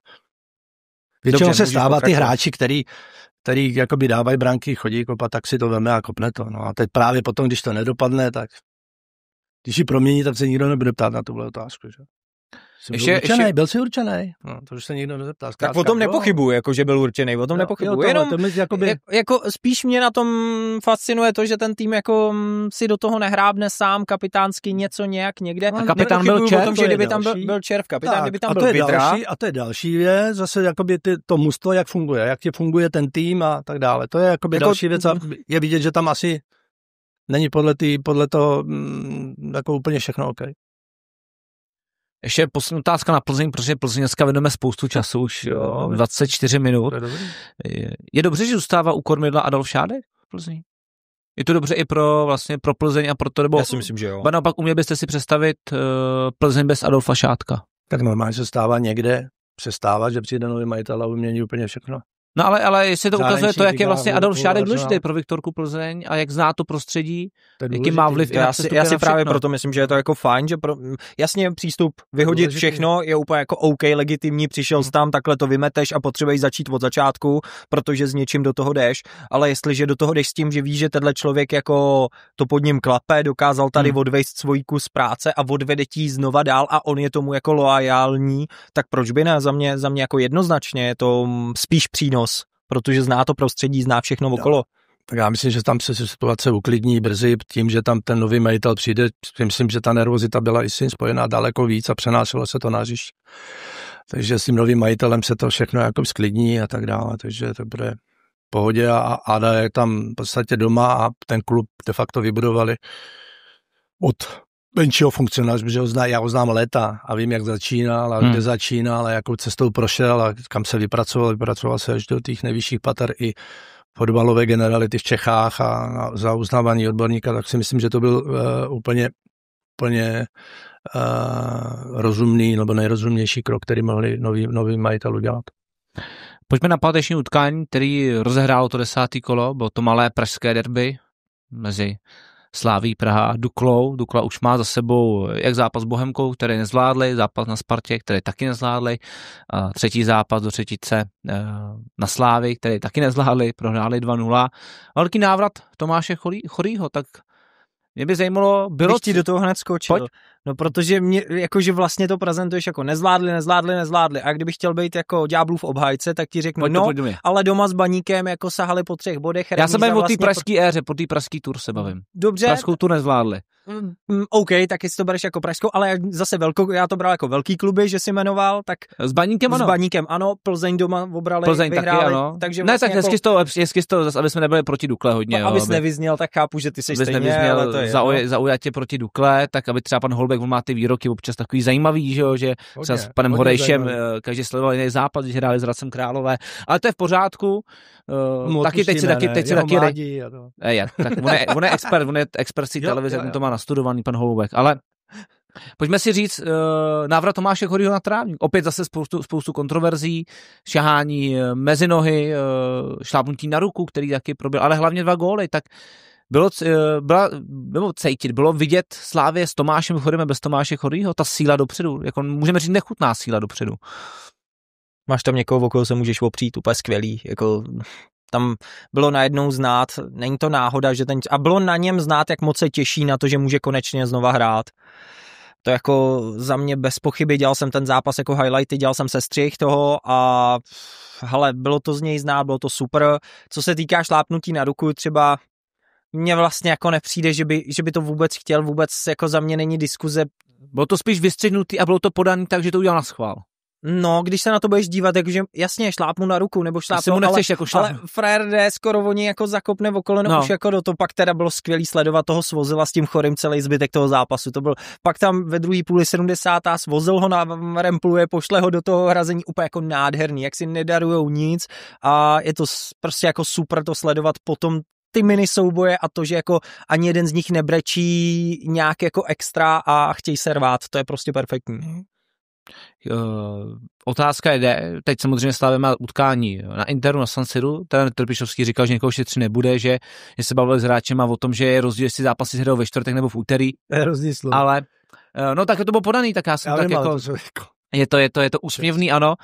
většinou se stává ty hráči, který jakoby dávají branky, chodí kopat, tak si to veme a kopne to. No a teď právě potom, když to nedopadne, tak když ji promění, tak se nikdo nebude ptát na tuhle otázku, že? Byl jsi určený? No, to už se nikdo nezeptá. Tak o tom nepochybuji, jako že byl určený, o tom nepochybuji. Jenom jako spíš mě na tom fascinuje to, že ten tým jako si do toho nehrábne sám kapitánsky něco nějak někde. A kapitán byl Červ, tom, že kdyby tam byl Červ kapitán, kdyby tam byl Vidra. A to je další věc, zase jakoby to mužstvo, jak funguje ten tým a tak dále. To je jakoby další věc a je vidět, že tam asi není podle toho jako úplně všechno OK. Ještě poslední otázka na Plzeň, protože Plzeň dneska věnujeme spoustu času, už 24 minut. Je dobře, že zůstává u kormidla Adolf Šádek v Plzni? Je to dobře i pro Plzeň a pro to, nebo... Já si myslím, že jo. Naopak uměl byste si představit Plzeň bez Adolfa Šádka? Tak normálně se stává někde, že přijde nový majitel a umění úplně všechno. No ale jestli to ukazuje to, jak je vlastně Adolf Šádek důležitý pro Viktorku Plzeň a jak zná to prostředí, jaký má vliv. Já si právě proto myslím, že je to jako fajn, že jasně přístup vyhodit všechno je úplně jako OK, legitimní, přišel jsi tam, takhle to vymeteš a potřebuješ začít od začátku, protože s něčím do toho jdeš, ale jestliže do toho jdeš s tím, že víš, že tenhle člověk jako to pod ním klape, dokázal tady odvést svůj kus práce a odvede ti znova dál a on je tomu jako loajální, tak proč by ne? Za mě jako jednoznačně je to spíš přínos, protože zná to prostředí, zná všechno okolo. Tak já myslím, že tam se situace uklidní brzy tím, že tam ten nový majitel přijde. Myslím, že ta nervozita byla i s tím spojená daleko víc a přenášelo se to na hřišť. Takže s tím novým majitelem se to všechno jako sklidní a tak dále. Takže to bude v pohodě a Ada je tam v podstatě doma a ten klub de facto vybudovali od menšího funkcionáře, protože já ho znám léta a vím, jak začínal a kde začínal a jakou cestou prošel a kam se vypracoval se až do těch nejvyšších pater i fotbalové generality v Čechách a za uznávaný odborníka, tak si myslím, že to byl úplně rozumný nebo nejrozumnější krok, který mohli nový majitel udělat. Pojďme na páteční utkání, který rozehrálo to 10. kolo, bylo to malé pražské derby mezi Sláví Praha a Duklou. Dukla už má za sebou jak zápas s Bohemkou, který nezvládli, zápas na Spartě, který taky nezvládli, a třetí zápas do třetice na Slávy, který taky nezvládli, prohráli 2-0. Velký návrat Tomáše Chorýho, tak mě by zajímalo, bylo... Bych ti do toho hned skočil. Pojď. No protože mě, jakože vlastně to prezentuješ jako nezvládli. A kdybych chtěl být jako ďáblův obhájce, tak ti řeknu, ale doma s Baníkem jako sahali po 3 bodech. Já se bavím o té pražské éře, po té pražský tur se bavím. Dobře. Pražskou tur nezvládli. OK, tak jestli to bereš jako pražskou, ale zase já to bral jako velký kluby, že si jmenoval, tak... S Baníkem ano. S Baníkem ano, Plzeň doma vyhráli. Taky ano. Takže vlastně ne, tak hezky to, aby jsme nebyli proti Dukle hodně. No, abys nevyzněl, tak chápu, že ty jsi stejně, ale to je. Zaujatě proti Dukle, tak aby třeba pan Holbek, on má ty výroky občas takový zajímavý, že třeba s panem Horejšem každý sledoval jiný zápas, když hráli s Hradcem Králové, ale to je v pořádku. Taky teď si taky tak on je expert z televize, on to má nastudovaný pan Holubek, ale pojďme si říct návrat Tomáše Chorýho na trávník. Opět zase spoustu kontroverzí, šahání mezi nohy, šlápnutí na ruku, který taky proběhl, ale hlavně 2 góly, tak bylo vidět Slávě s Tomášem Chorým a bez Tomáše Chorýho, ta síla dopředu, jako můžeme říct nechutná síla dopředu. Máš tam někoho, okolo se můžeš opřít, úplně skvělý, jako tam bylo najednou znát, není to náhoda, že a bylo na něm znát, jak moc se těší na to, že může konečně znova hrát. To jako za mě bez pochyby, dělal jsem ten zápas jako highlighty, dělal jsem sestřih toho a hele, bylo to z něj znát, bylo to super. Co se týká šlápnutí na ruku, třeba mně vlastně jako nepřijde, že by to vůbec chtěl, vůbec jako za mě není diskuze. Bylo to spíš vystřihnutý a bylo to podaný tak, že to udělal na schvál. No, když se na to budeš dívat, jakože jasně šlápnu na ruku, nebo šlápnu, ale frajer jde skoro oni jako zakopne v koleno už jako do toho, pak teda bylo skvělý sledovat toho Svozila s tím Chorým celý zbytek toho zápasu, to byl, pak tam ve druhé půli 70. Svozil ho na rempluje, pošle ho do toho hrazení úplně jako nádherný, jak si nedarujou nic a je to prostě jako super to sledovat potom ty mini souboje a to, že jako ani jeden z nich nebrečí nějak jako extra a chtějí se rvát, to je prostě perfektní. Otázka je, teď samozřejmě slavíme utkání na Interu, na San Siru, ten Trpišovský říkal, že někoho šetřit nebude, že se bavil s hráčema o tom, že je rozdíl, jestli zápasy se hrajou ve čtvrtek nebo v úterý. Ale, no tak to bylo podaný, tak já jsem tak jako... Je to úsměvný, ano,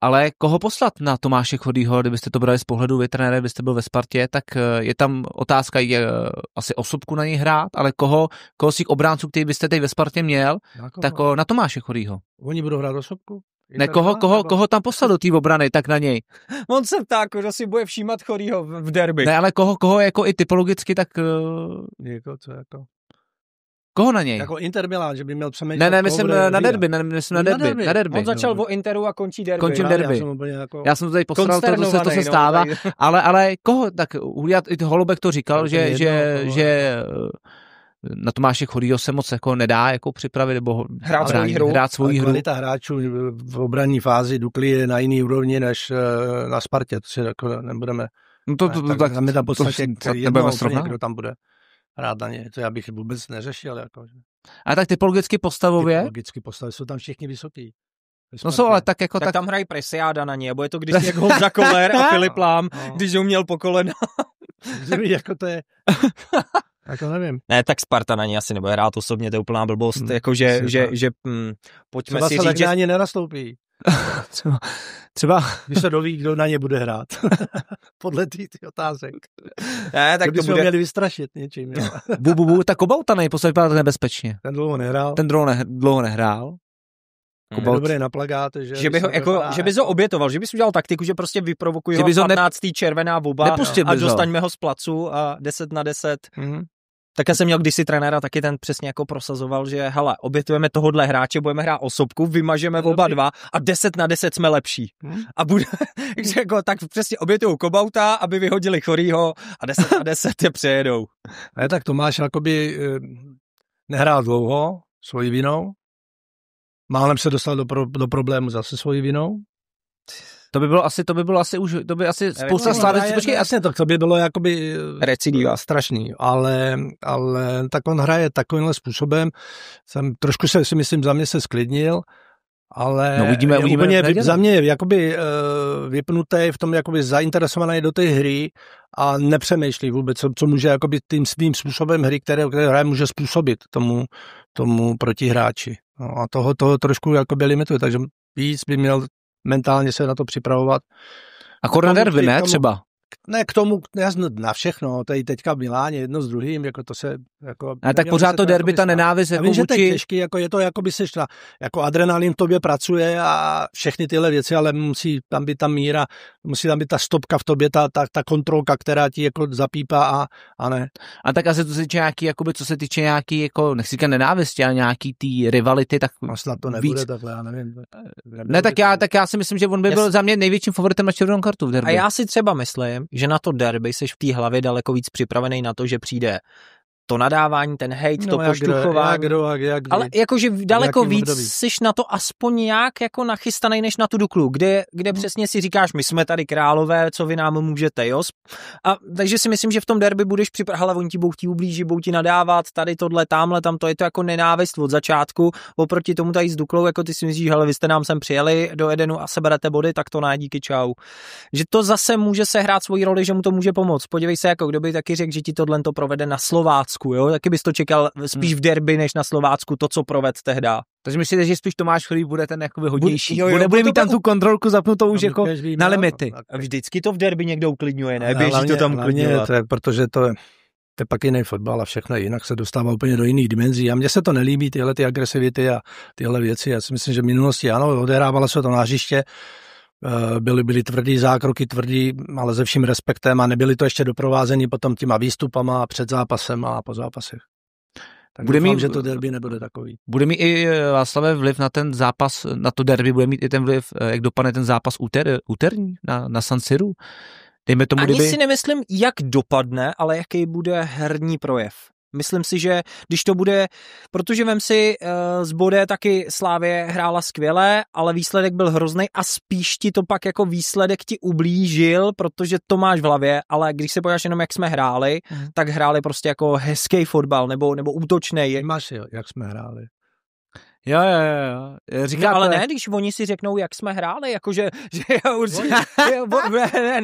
ale koho poslat na Tomáše Chodýho, kdybyste to brali z pohledu vy, trenére, kdybyste byl ve Spartě, tak je tam otázka, je asi osobku na něj hrát, ale koho z těch obránců, který byste teď ve Spartě měl, tak na Tomáše Chodýho. Oni budou hrát osobku? Ne, koho tam poslat do té obrany, tak na něj. On se ptá, kdo si bude všímat Chodýho v derby. Ne, ale koho jako i typologicky, tak... Koho na něj? Jako Inter Milan, že by měl přemýšlet. Ne, myslím na derby, na derby. On začal o Interu a končí derby. Končím derby. Já jsem to tady posral, to se stává, ale koho, tak Holubek to říkal, že na Tomáše Chodýho se moc jako nedá jako připravit nebo hrát svoji hru. Kvalita hráčů v obranní fázi Dukly je na jiný úrovni než na Spartě, to si jako nebudeme. No tak tam je tam podstatě jedno úplně, kdo tam bude hrát na ně. To já bych vůbec neřešil. Jako. A tak typologicky postavově? Typologicky postavově jsou tam všichni vysoký. No jsou, ale tak jako... Tak tam hrají Presiáda na ně, nebo je to když jako Honza Koller a Filip Lám, když ho měl po kolena. Jako to je... Jako nevím. Ne, tak Sparta na ně asi nebude hrát osobně, to je úplná blbost, jako že pojďme třeba si říct, že... na ně nenastoupí. Třeba... Když se doví, kdo na ně bude hrát. Podle těch otázek. Ne, tak to bude... měli vystrašit něčím. Tak Kobauta nejposledně vypadá to nebezpečně. Ten dlouho nehrál. Dlouho nehrál. Dobrý na plagáte, že že bys ho obětoval, že bys udělal taktiku, že prostě vyprovokují ho 15. červená voba a dostaňme ho z placu a 10/10. Tak já jsem měl kdysi trenéra, taky ten přesně jako prosazoval, že hele, obětujeme tohodle hráče, budeme hrát osobku, vymažeme oba dva a 10/10 jsme lepší. A bude, jako, tak přesně obětují Kobauta, aby vyhodili Chorýho a 10/10 je přejedou. Ne, tak Tomáš jakoby nehrál dlouho svojí vinou. Málem se dostal do problému zase svojí vinou. To by bylo asi spousta slávy. Počkej, jasně, to by bylo jakoby recidiva strašný, ale tak on hraje takovýmhle způsobem. Trošku si myslím, za mě se sklidnil, ale no, uvidíme za mě je jakoby vypnutý, v tom jakoby zainteresovaný do té hry a nepřemýšlí vůbec, co může jakoby tím svým způsobem hry, které hraje, může způsobit tomu protihráči. No a toho trošku jakoby limituje, takže víc by měl mentálně se na to připravovat. A korna derby, ne třeba? Ne, k tomu, na všechno, tady teďka v Miláně jedno s druhým, jako to se... Jako, a tak pořád to derby, ta nenávist jako vím, že to je těžký, jako je to, jako by seš jako adrenalin v tobě pracuje a všechny tyhle věci, ale musí tam být ta míra, musí tam být ta stopka v tobě, ta kontrolka, která ti jako zapípá a ne. A tak asi to se týče nějaký, jakoby, co se týče nějaký, jako, nechci říkat nenávisti, ale nějaký ty rivality, tak no, snad to nebude víc. Takhle, já nevím. Ne, tak já si myslím, že on by byl za mě největším favoritem na červenou kartu v derby. A já si třeba myslím, že na to derby jsi v té hlavě daleko víc připravený na to, že přijde to nadávání, ten hejt, to poštuchování. Ale jakože daleko víc jsi na to aspoň nějak jako nachystaný než na tu Duklu, kde přesně si říkáš, my jsme tady králové, co vy nám můžete, jo? A takže si myslím, že v tom derby budeš připravit, hele, oni ti budou chtít ublížit, budou ti nadávat, tady tohle, tamhle, tam to je to jako nenávist od začátku, oproti tomu tady s Duklou, jako ty si myslíš, hele, vy jste nám sem přijeli do Edenu a seberete body, tak to ne, díky, čau. Že to zase může sehrát svoji roli, že mu to může pomoct. Podívej se, jako kdo by taky řekl, že ti tohle to provede na Slovácku. Jo? Taky bys to čekal spíš v derby, než na Slovácku, to, co proved tehda. Takže myslíte, že spíš Tomáš Chodý bude ten jakoby hodnější? Bude mít tam tu kontrolku zapnutou už jako na limity. A vždycky to v derby někdo uklidňuje, ne? Běží to tam uklidňovat. Protože to je pak jiný fotbal a všechno jinak se dostává úplně do jiných dimenzí. A mně se to nelíbí, tyhle ty agresivity a tyhle věci. Já si myslím, že v minulosti ano, odehrávalo se to na hřiště. Byly tvrdý zákroky, ale se vším respektem a nebyly to ještě doprovázeny potom těma výstupama před zápasem a po zápasech. Tak doufám, že to derby nebude takový. Bude mít i Václavé vliv na ten zápas, na to derby, bude mít i ten vliv, jak dopadne ten zápas úterní na San Siru? Dejme tomu, Ani si nemyslím, jak dopadne, ale jaký bude herní projev. Myslím si, že když to bude, protože vem si, z Bodé taky Slávě hrála skvěle, ale výsledek byl hrozný a spíš ti to pak jako výsledek ti ublížil, protože to máš v hlavě, ale když se podíváš jenom, jak jsme hráli, tak hráli prostě jako hezký fotbal nebo útočnej. Máš jo, jak jsme hráli. Jo. Říkáte... No, ale ne, když oni si řeknou, jak jsme hráli, jakože, že já určitě, ne,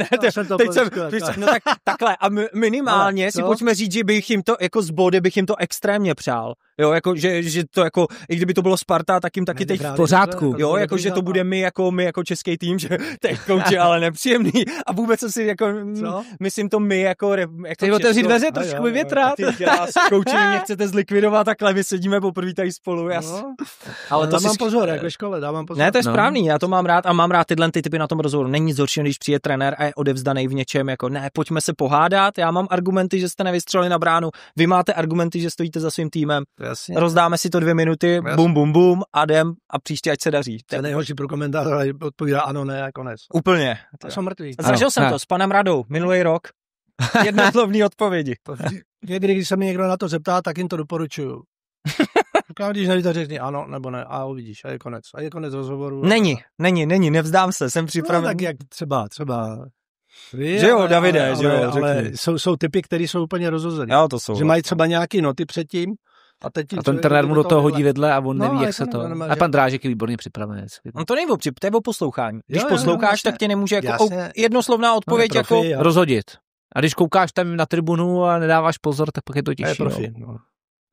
no tak, takhle, a minimálně si pojďme říct, že bych jim to, jako z body bych jim to extrémně přál, jo, jako, že to jako, i kdyby to bylo Sparta, tak jim taky teď v pořádku, jo, jako, že to bude my jako český tým, že teď kouč je ale nepříjemný a vůbec si jako, myslím to my jako chceš otevřít dveře, trošku vyvětrat. Kouči, mě chcete zlikvidovat, takhle my sedíme poprvé tady spolu, ale to dávám pozor, jak ve škole, dávám pozor. Ne, to je správný, já to mám rád a mám rád tyhle typy na tom rozhovoru. Není nic horšího, když přijde trenér a je odevzdaný v něčem, jako ne, pojďme se pohádat, já mám argumenty, že jste nevystřelili na bránu, vy máte argumenty, že stojíte za svým týmem. Jasně. Rozdáme si to 2 minuty, bum, a jdem a příště ať se daří. To je nejhorší pro komentáře, odpovídá ano, ne a konec. Úplně. To jsou mrtví. Zažil jsem to s panem Radou minulý rok. Jednoslovný odpovědi. Když se mi někdo na to zeptá, tak jim to doporučuju. Když nevíte, řekni ano nebo ne a uvidíš a je konec. A je konec rozhovoru. Není, nevzdám se, jsem připraven. No, tak jak třeba. Že jo, Davide, že jo. Ale jsou typy, které jsou úplně rozhozený. Jo, to jsou. Že mají třeba nějaký noty předtím a ten trenér mu do toho hodí vedle a on neví, jak se to... A pan Drážek je výborně připravený. On to není to je o poslouchání. Když posloucháš, tak tě nemůže jako jednoslovná odpověď jako rozhodit. A když koukáš tam na tribunu a nedáváš pozor, tak pak je to těžší. Je profi, no.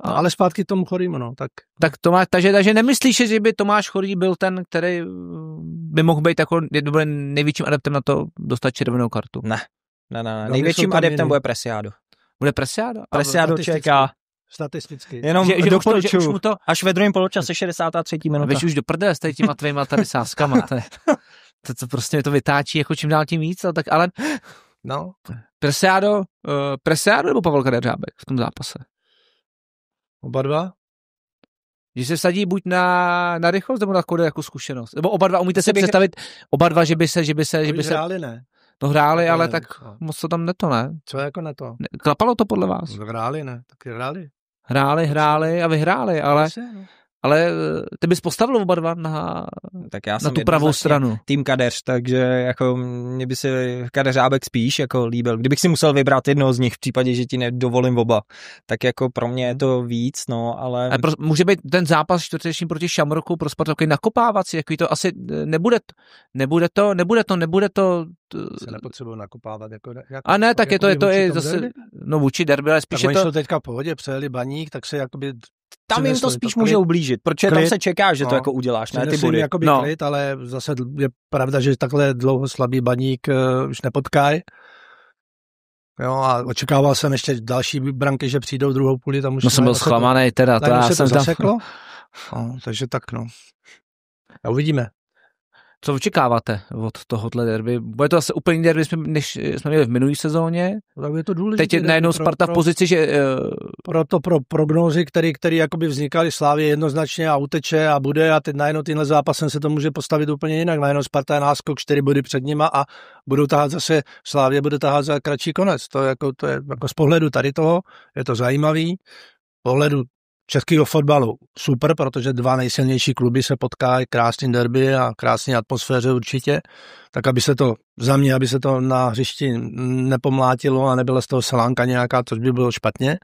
Ale zpátky k tomu Chorymu, no. Tak Tomáš, takže nemyslíš, že by Tomáš Chorý byl ten, který by mohl být jako největším adeptem na to dostat červenou kartu? Ne. Největším adeptem bude Preciado. Bude Preciado? Preciado čeká. Statisticky. Jenom doporučuju. Až ve druhém poločase 63. minuta. Víš už do prdele s těma tvýma tady sáskama. To prostě to vytáčí jako čím dál tím víc, ale no. Preciado nebo Pavel Kadeřábek v tom zápase? Oba dva? Že se vsadí buď na rychlost nebo na jako zkušenost. Nebo oba dva, umíte si představit, že by se... Hráli, ne? No hráli, ale tak moc to tam neto, ne? Co jako neto? Klapalo to podle vás? Hráli, ne? Taky hráli. Hráli a vyhráli, ale ty bys postavil oba dva na tu pravou stranu. Tým Kadeř, takže jako mě by se Kadeřábek spíš jako líbil. Kdybych si musel vybrat jednoho z nich v případě, že ti nedovolím oba, tak jako pro mě je to víc, no, ale... Může být ten zápas čtvrteční proti Šamroku pro Spartu takový nakopávací, jaký to asi nebude to... Se nepotřebuji nakopávat. Jako a ne, tak je to i zase... Derby? No vůči derby, ale spíš je to... Oni jsou teďka v pohodě, přejeli Baník, tak se jakoby... Tam jim to spíš může ublížit, protože tam se čeká, že to jako uděláš, ne ty body. Jakoby klid, ale zase je pravda, že takhle dlouho slabý Baník už nepotkají. Jo, a očekával jsem ještě další branky, že přijdou druhou půli, tam už... No jsem byl zklamanej teda, to já jsem zaseklo. No, takže tak, no. A uvidíme. Co očekáváte od tohohle derby? Bude to asi úplně derby, než jsme měli v minulý sezóně. Tak je to důležité. Teď je najednou Sparta v pozici, že... Pro prognózy, které jakoby vznikaly, Slávě jednoznačně a uteče a bude a teď najednou tímhle zápasem se to může postavit úplně jinak. Najednou Sparta je náskok 4 body před nima a budou tahat zase, Slávě bude tahat za kratší konec. To je jako z pohledu tady toho, je to zajímavý. Pohledu českého fotbalu super, protože 2 nejsilnější kluby se potkají, krásný derby a krásný atmosféře určitě, tak aby se to na hřišti nepomlátilo a nebyla z toho selánka nějaká, což by bylo špatně.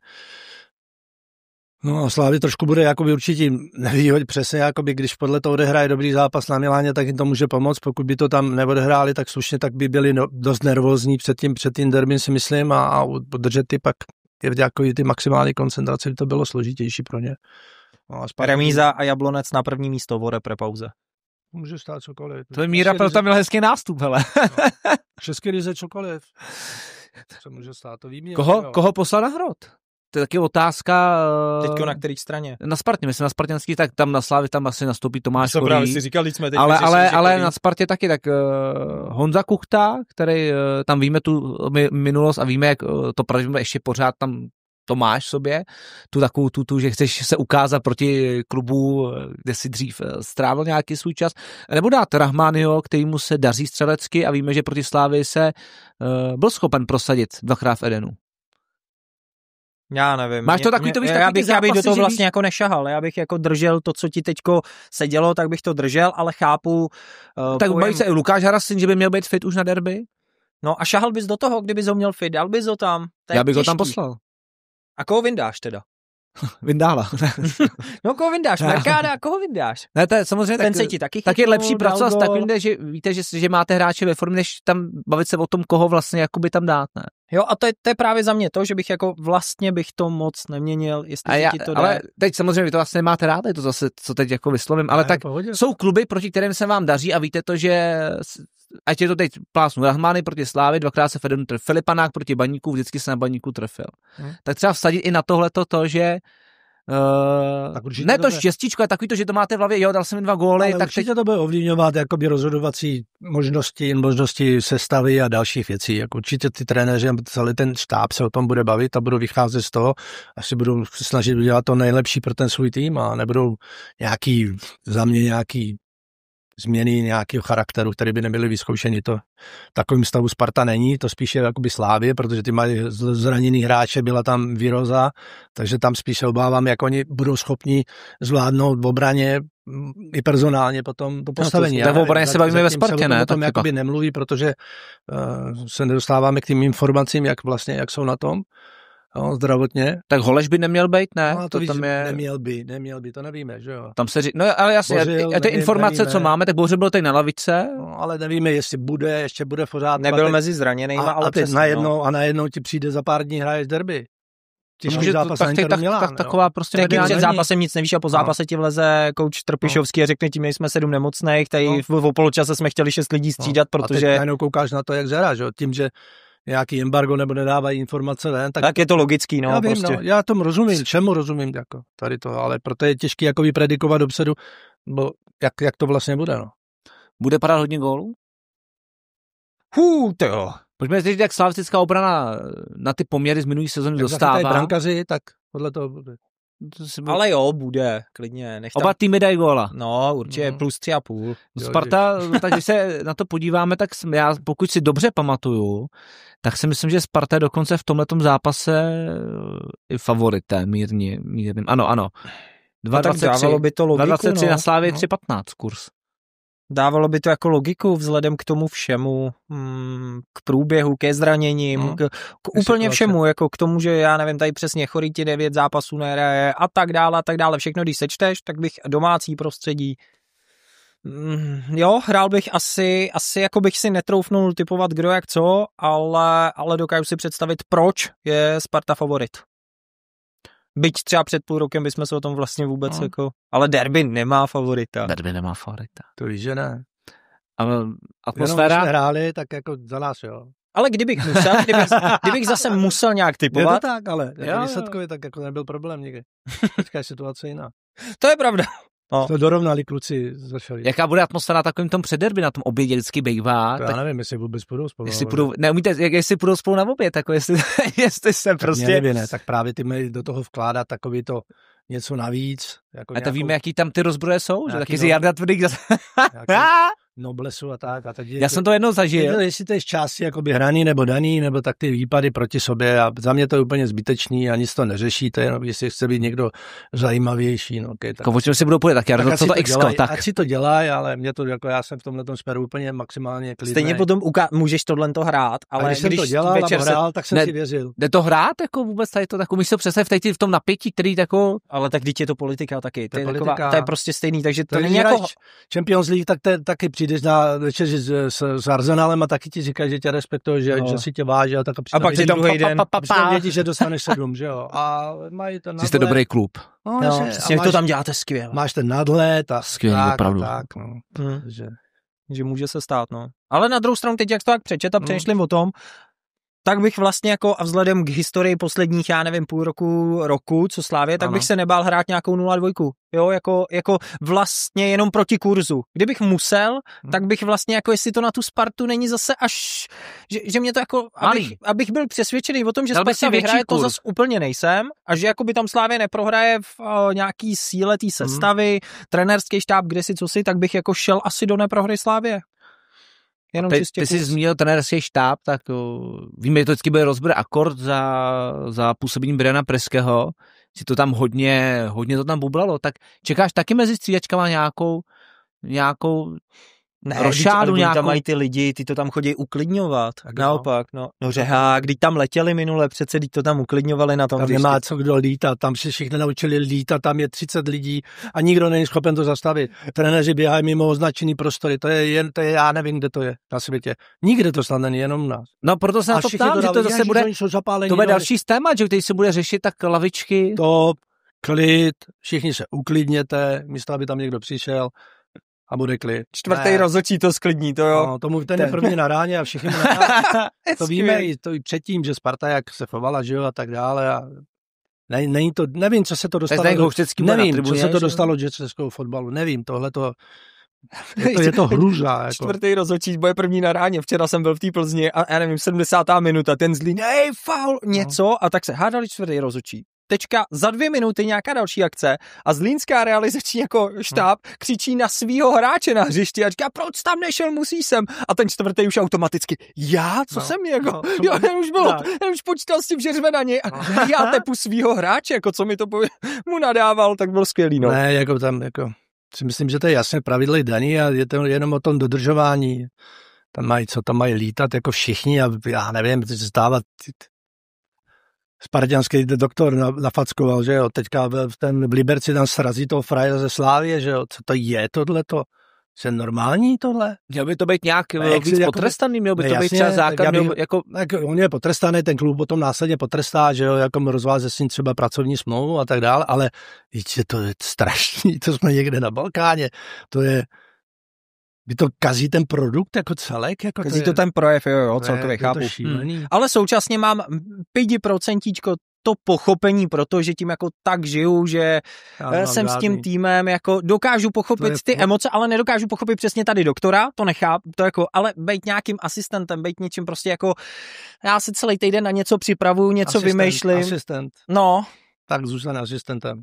No a Slávy trošku bude jakoby určitě nevýhodit přesně, jakoby když podle toho odehraje dobrý zápas na Miláně, tak jim to může pomoct, pokud by to tam neodehráli tak slušně, tak by byli dost nervózní před tím derbym, si myslím, a udržet ty pak v nějaké ty maximální koncentraci by to bylo složitější pro ně. No, remíza a Jablonec na první místo v repre-pauze. Může stát cokoliv. To je Míra, proto tam měl hezký nástup, hele. No, Český lize cokoliv. Co může stát, to víme. Koho poslal na Hrod? To je taky otázka. Teďko na kterých straně? Na Spartě, myslím na Spartanský, tak tam na Slávě tam asi nastoupí Tomáš Chorý. Právě si říkali jsme teď. Ale na Spartě taky, tak Honza Kuchta, který tam víme tu minulost a víme, jak to pravděpodobně ještě pořád tam to máš v sobě, tu takovou, že chceš se ukázat proti klubu, kde si dřív strávil nějaký svůj čas, nebo dát Rahmányho, kterýmu se daří střelecky a víme, že proti Slávii se byl schopen prosadit 2krát v Edenu. Já nevím. Máš to takový, já bych do toho vlastně jako nešahal. Já bych jako držel to, co ti teďko se dělo, tak bych to držel, ale chápu. Tak baví se i Lukáš Harasin, že by měl být fit už na derby? No a šahal bys do toho, kdybys ho měl fit, dal bys ho tam. Já bych ho tam poslal. A koho vyndáš teda? Vindála. No koho vyndáš? Mercada, koho vyndáš? Ne, to je samozřejmě ten se ti taky tak je lepší pracovat s gól. takovým, že víte, že máte hráče ve formě, než tam bavit se o tom, koho vlastně jakoby tam dát, ne? Jo, a to je právě za mě to, že bych jako vlastně bych to moc neměnil, jestli ti to jde. Ale teď samozřejmě vy to vlastně nemáte rád, je to zase, co teď jako vyslovím, ale tak jsou kluby, proti kterým se vám daří a víte to, že ať je to teď plásnu Rahmány proti Slávy, dvakrát se Fedenu trefil, Filipanák proti Baníku, vždycky se na Baníku trefil. Tak třeba vsadit i na tohleto to, že ne to štěstíčko, je takový to, že to máte v hlavě, jo, dal jsem mi 2 góly. Ale tak určitě teď to bude ovlivňovat jakoby rozhodovací možnosti sestavy a dalších věcí. Jako určitě ty trenéři a celý ten štáb se o tom bude bavit a budou vycházet z toho, asi budou se snažit udělat to nejlepší pro ten svůj tým a nebudou za mě nějaký změny nějakého charakteru, které by nebyly vyzkoušeny. To takovým stavu Sparta není, to spíše jakoby Slávě, protože ty mají zraněný hráče, byla tam Viroza, takže tam spíše obávám, jak oni budou schopni zvládnout v obraně i personálně potom to postavení. No, v obraně se bavíme ve Spartě, ne? O tom jakoby nemluví, protože se nedostáváme k tím informacím, jak jsou na tom. No, zdravotně. Tak Holeš by neměl být, ne? No, to tam je... Neměl by, to nevíme, že jo. Tam se no ale jasně, a ty informace, nevíme. Co máme, tak Bořil byl teď na lavice. No, ale nevíme, jestli ještě bude pořád. Nebyl mezi zraněnými, ale přesně. Najednou ti přijde za pár dní hraješ derby. Tak taková prostě mediální. Před zápasem nic nevíš a po zápase ti vleze kouč Trpišovský a řekne ti, my jsme 7 nemocných, tady v poločase jsme chtěli 6 lidí střídat, protože... A teď najednou koukáš na to, jak zhráš, jo, tím, že nějaký embargo nebo nedávají informace ven, tak je to logický, no. Já vím, prostě. Já tomu rozumím, čemu rozumím, jako tady to, ale proto je těžký jako vypredikovat dopředu, bo jak to vlastně bude, no. Bude padat hodně gólů? To jo. Pojďme říct, jak slavistická obrana na ty poměry z minulý sezóny dostává. Jak brankaři, tak podle toho bude. Ale jo, bude, klidně. Oba týmy dají góla. No, určitě plus 3,5. Sparta, tak když se na to podíváme, tak já pokud si dobře pamatuju, tak si myslím, že Sparta je dokonce v tomhletom zápase i favoritem, mírně. Ano. 2,23 na Slávě, 3,15 kurz. Dávalo by to jako logiku vzhledem k tomu všemu, k průběhu, ke zraněním, k úplně všemu, jako k tomu, že já nevím, tady přesně Chorý 9 zápasů nehraje a tak dále, všechno, když sečteš, tak bych domácí prostředí, jo, hrál bych asi jako bych si netroufnul typovat kdo jak co, ale dokážu si představit, proč je Sparta favorit. Byť třeba před půl rokem bychom se o tom vlastně vůbec jako... Ale derby nemá favorita. To víš, že ne. Ale atmosféra... Jenom hráli, tak jako za nás, jo. Ale kdybych zase musel nějak typovat... Je to tak, ale výsledkově tak jako nebyl problém nikdy. Teďka je situace jiná. To je pravda. No. To dorovnali kluci začali. Jaká bude atmosféra na takovým tom předderby, na tom obědě vždycky bývá? Já nevím, jestli vůbec půjdou spolu. Jestli půjdou spolu na oběd, jako jestli se prostě... Ne, tak právě ty mají do toho vkládat takový to něco navíc. Jako a to víme, jaký tam ty rozbroje jsou, že taky si Jarda Tvrdík zase... Noblesu a tak. A já jsem to jednou zažil. Jestli to je části jakoby hraný nebo daný, nebo tak ty výpady proti sobě a za mě to je úplně zbytečný a nic to neřeší, to je jenom, jestli chce být někdo zajímavější. No, okay, tak. O čem si budou povědět, tak Jardo, co to X-ko? Ať si to dělají, ale mě to jako já jsem v tomhletom směru úplně maximálně klidný. Stejně potom můžeš tohle to hrát, ale když jsem to dělal a hrál, tak jsem si věřil. Jde to hrát jako vůbec tady to, tak umíš to představit v tom napětí, který jako... Ale tak teď je to politika taky. To je prostě stejný, takže to není jako Champions League, tak taky přijdeš na večer s Arsenalem a taky ti říkají, že tě respektuje, že si tě váží a tak a pak ti druhý den vědí, že dostaneš 7, že jo. A mají ten nadhled. Jste dobrý klub. No, přesně, to tam děláte skvěle. Máš ten nadhled a skvěle, opravdu. Tak, no. Že může se stát, no. Ale na druhou stranu teď, jak to tak přečet a přemýšlím o tom, tak bych vlastně jako a vzhledem k historii posledních, já nevím, půl roku, co Slávě, tak bych se nebál hrát nějakou 0-2. Jo, jako vlastně jenom proti kurzu. Kdybych musel, tak bych vlastně jako, jestli to na tu Spartu není zase až, že mě to jako, abych byl přesvědčený o tom, že Sparta vyhraje, to zase úplně nejsem a že jako by tam Slávě neprohraje v nějaký síle té sestavy, trenérský štáb, kde si co si, tak bych jako šel asi do neprohry Slávě. Ty jsi zmínil trenérský štáb, tak víme, že to vždycky bude rozbor akord za působením Briana Preského, že to tam hodně to tam bublalo, tak čekáš taky mezi střídačkama nějakou rošádu nějakou. Tam mají ty lidi, ty to tam chodí uklidňovat. Naopak, no řehák, když tam letěli minule, přece když to tam uklidňovali na tom tam nemá co kdo lítat, tam se všichni naučili lítat, tam je 30 lidí a nikdo není schopen to zastavit. Trenéři běhají mimo označený prostory, to je já nevím, kde to je na světě. Nikde to snad není, jenom u nás. No proto se na to ptám, že to zase bude, to bude další téma, že který se bude řešit, tak lavičky. To klid, všichni se uklidněte, místo aby tam někdo přišel a bude klid. Čtvrtý rozhodčí to sklidní, to jo. No, ten je první na ráně a všichni to víme i předtím, že Sparta jak se chovala, že jo, a tak dále a není to, nevím, co se to dostalo. Nevím, co se to dostalo do českého fotbalu, nevím, tohleto je to hruza. Jako. Čtvrtý rozhodčí bude první na ráně. Včera jsem byl v té Plzni a já nevím, 70. minuta, ten Zlín, faul, něco a tak se hádali čtvrtý rozhodčí. Tečka, za 2 minuty nějaká další akce a zlínská realizační jako štáb křičí na svýho hráče na hřišti a říká, proč tam nešel, musí sem. A ten čtvrtý už automaticky, co jsem jako, už počítal s tím, že řve na něj a já tepu svýho hráče, jako co mi to mu nadával, tak byl skvělý, no. Ne, jako tam, jako, si myslím, že to je jasné pravidlo daný a je to jenom o tom dodržování. Tam mají lítat jako všichni a já nevím, co se stává. Spartanský doktor nafackoval, že jo, teďka v Liberci tam srazí toho frajera ze Slávie, že jo, co to je tohleto? Je normální tohle? Měl by to být nějak víc potrestaný, měl by to být třeba zákaz, on je potrestaný, ten klub potom následně potrestá, že jo, jako rozváže s ním třeba pracovní smlouvu a tak dále, ale víte, to je strašný, to jsme někde na Balkáně, to je, vy to kazí ten produkt jako celek? Jako kazí to ten projev, jo, celkově chápu. Ale současně mám 5% to pochopení, protože tím jako tak žiju, že jsem s tím týmem, jako dokážu pochopit ty emoce, ale nedokážu pochopit přesně tady doktora, to nechápu, to jako, ale být nějakým asistentem, být něčím prostě jako, já se celý týden na něco připravuju, něco vymýšlím. Asistent. No. Tak zůstane asistentem.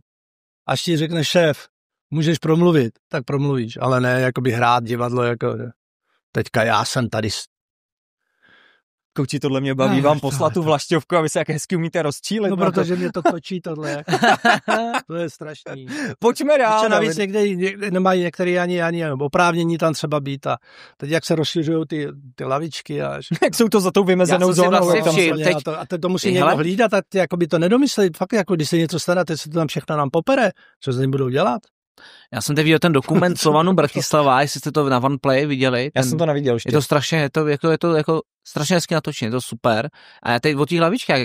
Až ti řekne šéf, můžeš promluvit, tak promluvíš, ale ne jakoby hrát divadlo, jako teďka já jsem tady. Kouči, tohle mě baví, vám poslat tu vlašťovku a vy se jak hezky umíte rozčílit. No, protože mě to točí tohle. To je strašný. Pojďme dál. Navíc nemají některý ani oprávnění tam třeba být a teď jak se rozšiřují ty lavičky. Jak jsou to za tou vymezenou zónou. A to musí někdo hlídat a jakoby to nedomyslit. Fakt jako když se něco stane, teď se to tam všechno nám popere. Co se tím budou dělat? Já jsem teď viděl ten dokument Slovanu Bratislava, jestli jste to na OnePlay viděli. Já jsem to neviděl ještě. Je to strašně, je to jako strašně hezky natočené, je to super. A já teď o těch lavičkách,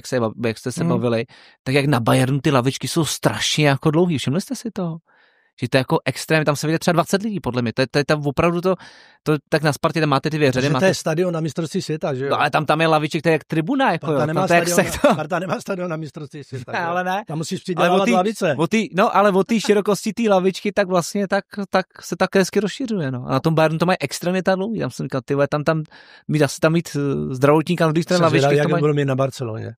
jak jste se bavili, tak jak na Bayernu ty lavičky jsou strašně jako dlouhý. Všimli jste si to? Že to je jako extrém, tam se vidí třeba 20 lidí, podle mě. To je tam opravdu to tak na Spartě, tam máte ty řady. To je stadion na mistrovství světa, že jo? No, ale tam je laviček, to je jak tribuna, jako Sparta nemá stadion na mistrovství světa. Ne, ale ne. Tam musíš přidělat lavice. Ale o té širokosti té lavičky, tak vlastně tak se tak hezky rozšiřuje, no. A na tom Bayernu to mají extrémně dlouhý. Tam jsem říkal, tam mít zdravotníka na druhé straně lavičky. Jak budou mít na Barceloně.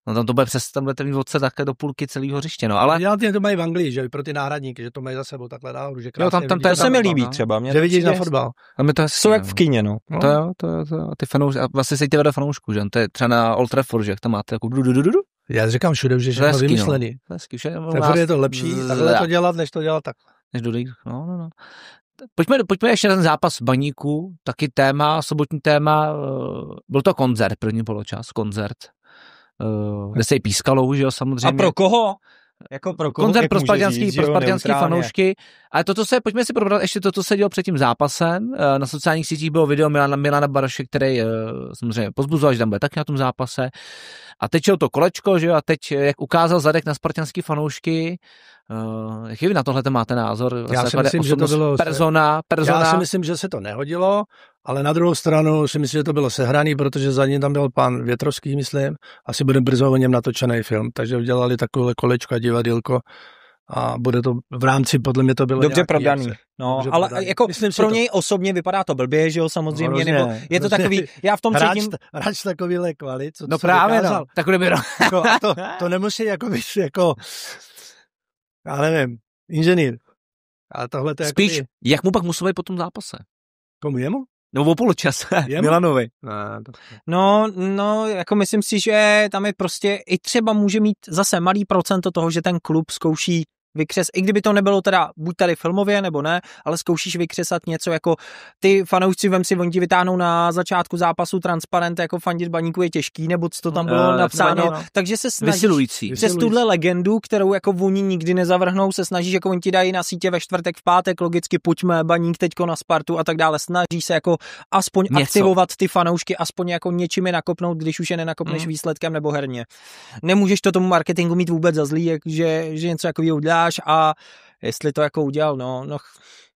No tam to bude tam budete mít odse takhle do půlky celého hřiště, no, ale... Já to mají v Anglii, že pro ty náhradníky, že to mají za sebou takhle nahoru, že krásně tam to se mi líbí třeba. Že vidíš na fotbal. To jsou jak v kině, no. To jo, a ty fanoušky, a vlastně se vedle fanoušků, že to je třeba na Old Trafford, že jak tam máte jako Já říkám všude, že všechno vymyslený. Takhle je to lepší, takhle to dělat, než to dělat tak. Než do no. Pojďme ještě na ten zápas Baníku, taky téma, sobotní téma, byl to koncert, první poločas, kde se jí pískalo, že jo, samozřejmě. A pro koho? Jako pro koho? Koncert pro spartanský fanoušky. Ale pojďme si probrat ještě to, co se dělo před tím zápasem. Na sociálních sítích bylo video Milana Baroše, který samozřejmě pozbuzoval, že tam bude taky na tom zápase. A teď šel to kolečko, že jo, a teď, jak ukázal zadek na spartanský fanoušky, jaký vy na tohle máte názor? Já si myslím, že to bylo persona. Já si myslím, že se to nehodilo, ale na druhou stranu si myslím, že to bylo sehraný, protože za ním tam byl pan Větrovský, myslím, asi bude brzo o něm natočený film, takže udělali takové kolečko a divadýlko a bude to v rámci, podle mě to bylo dobře prodaný. No, dobře ale prodaný. Jako myslím pro něj osobně vypadá to blbě, že jo, samozřejmě, nebo je to takový, já v tom cítím... Hráč takovýhle kvalit, co právě, no. Takhle by to nemusí jako být jako, já nevím, inženýr. Ale tohle to je spíš, jako jak mu pak musel být po tom zápase? Komu jemu? No o poločase, Milanovi. No, jako myslím si, že tam je prostě i třeba může mít zase malý procento toho, že ten klub zkouší i kdyby to nebylo teda buď tady filmově nebo ne, ale zkoušíš vykřesat něco jako ty fanoušci, vem si, oni ti vytáhnou na začátku zápasu transparent, jako fandit Baníku je těžký, nebo co to tam bylo napsáno, takže se snažíš přes tuhle legendu, kterou jako oni nikdy nezavrhnou, se snažíš, jako oni ti dají na sítě ve čtvrtek, v pátek, logicky pojďme Baník teďko na Spartu a tak dále, snaží se jako aspoň aktivovat ty fanoušky, aspoň jako něčím je nakopnout, když už je nenakopneš výsledkem nebo herně. Nemůžeš to tomu marketingu mít vůbec za zlý, že něco takového uděláš a jestli to jako udělal, no,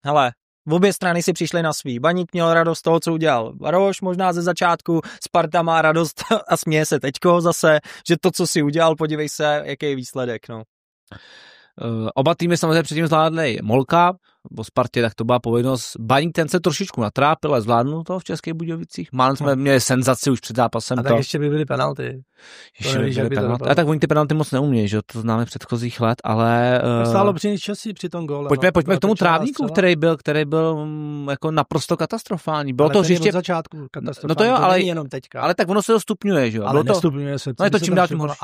hele, v obě strany si přišly na svý. Baník měl radost toho, co udělal Baroš, možná ze začátku, Sparta má radost a směje se teďko zase, že to, co si udělal, podívej se, jaký je výsledek, no. Oba týmy samozřejmě předtím zvládli Molka, po Spartě, tak to byla povinnost. Baník ten se trošičku natrápil, ale zvládnul to v Českých Budějovicích. Málem jsme měli senzaci už před zápasem. A tak ještě by byly penalty. Ještě by byly penalty. A tak oni ty penalty moc neumějí, že to známe předchozích let, ale... Stálo při časí při tom góle. Pojďme k tomu trávníku, který byl jako naprosto katastrofální. Bylo to hřiště... od začátku katastrofální. No to jo, ale jenom teďka. Ale tak ono se to stupňuje, že jo? Ale nestupňuje se. No je to čím dál tím horší.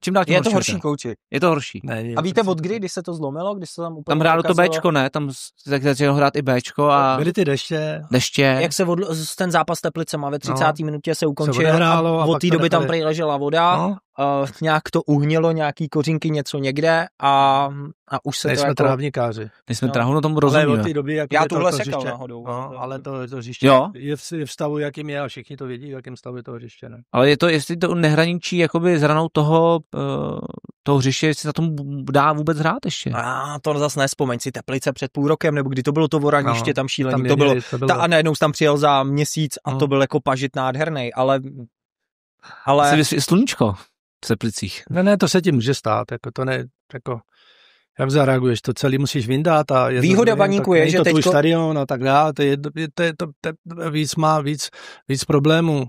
Čím dál tím je to horší, kouči. Je to horší. A víte od kdy se to zlomilo, když se tam úplně tam hrálo to Bčko, ne? Tam začalo hrát i Bčko a byly ty deště. Jak se ten zápas s Teplicema ve 30. minutě se ukončil a od té doby tam prý ležela voda. Nějak to uhnilo, nějaký kořínky něco někde a už se nejsme to jako... trávníkáři. Nejsme tráhu, tomu rozumíme. Ale od té doby, jak já tuhle sekal náhodou. Ale to hřiště je v stavu, jakým je a všichni to vědí, v jakém stavu je to hřiště. Ne? Ale je to, jestli to nehraničí jakoby s ranou toho hřiště, jestli na tom dá vůbec hrát ještě. To zase nespomeň si Teplice před půl rokem, nebo kdy to bylo to voraniště tam šílený. To bylo. A najednou tam přijel za měsíc a to byl jako pažit nádherný, ale... Sluníčko v Teplicích. Ne, to se ti může stát, jako to ne, jako jak zareaguješ, to celý musíš vyndat a výhoda Baníku je, že to teďko... tvůj stadion a tak dále, to má víc problémů,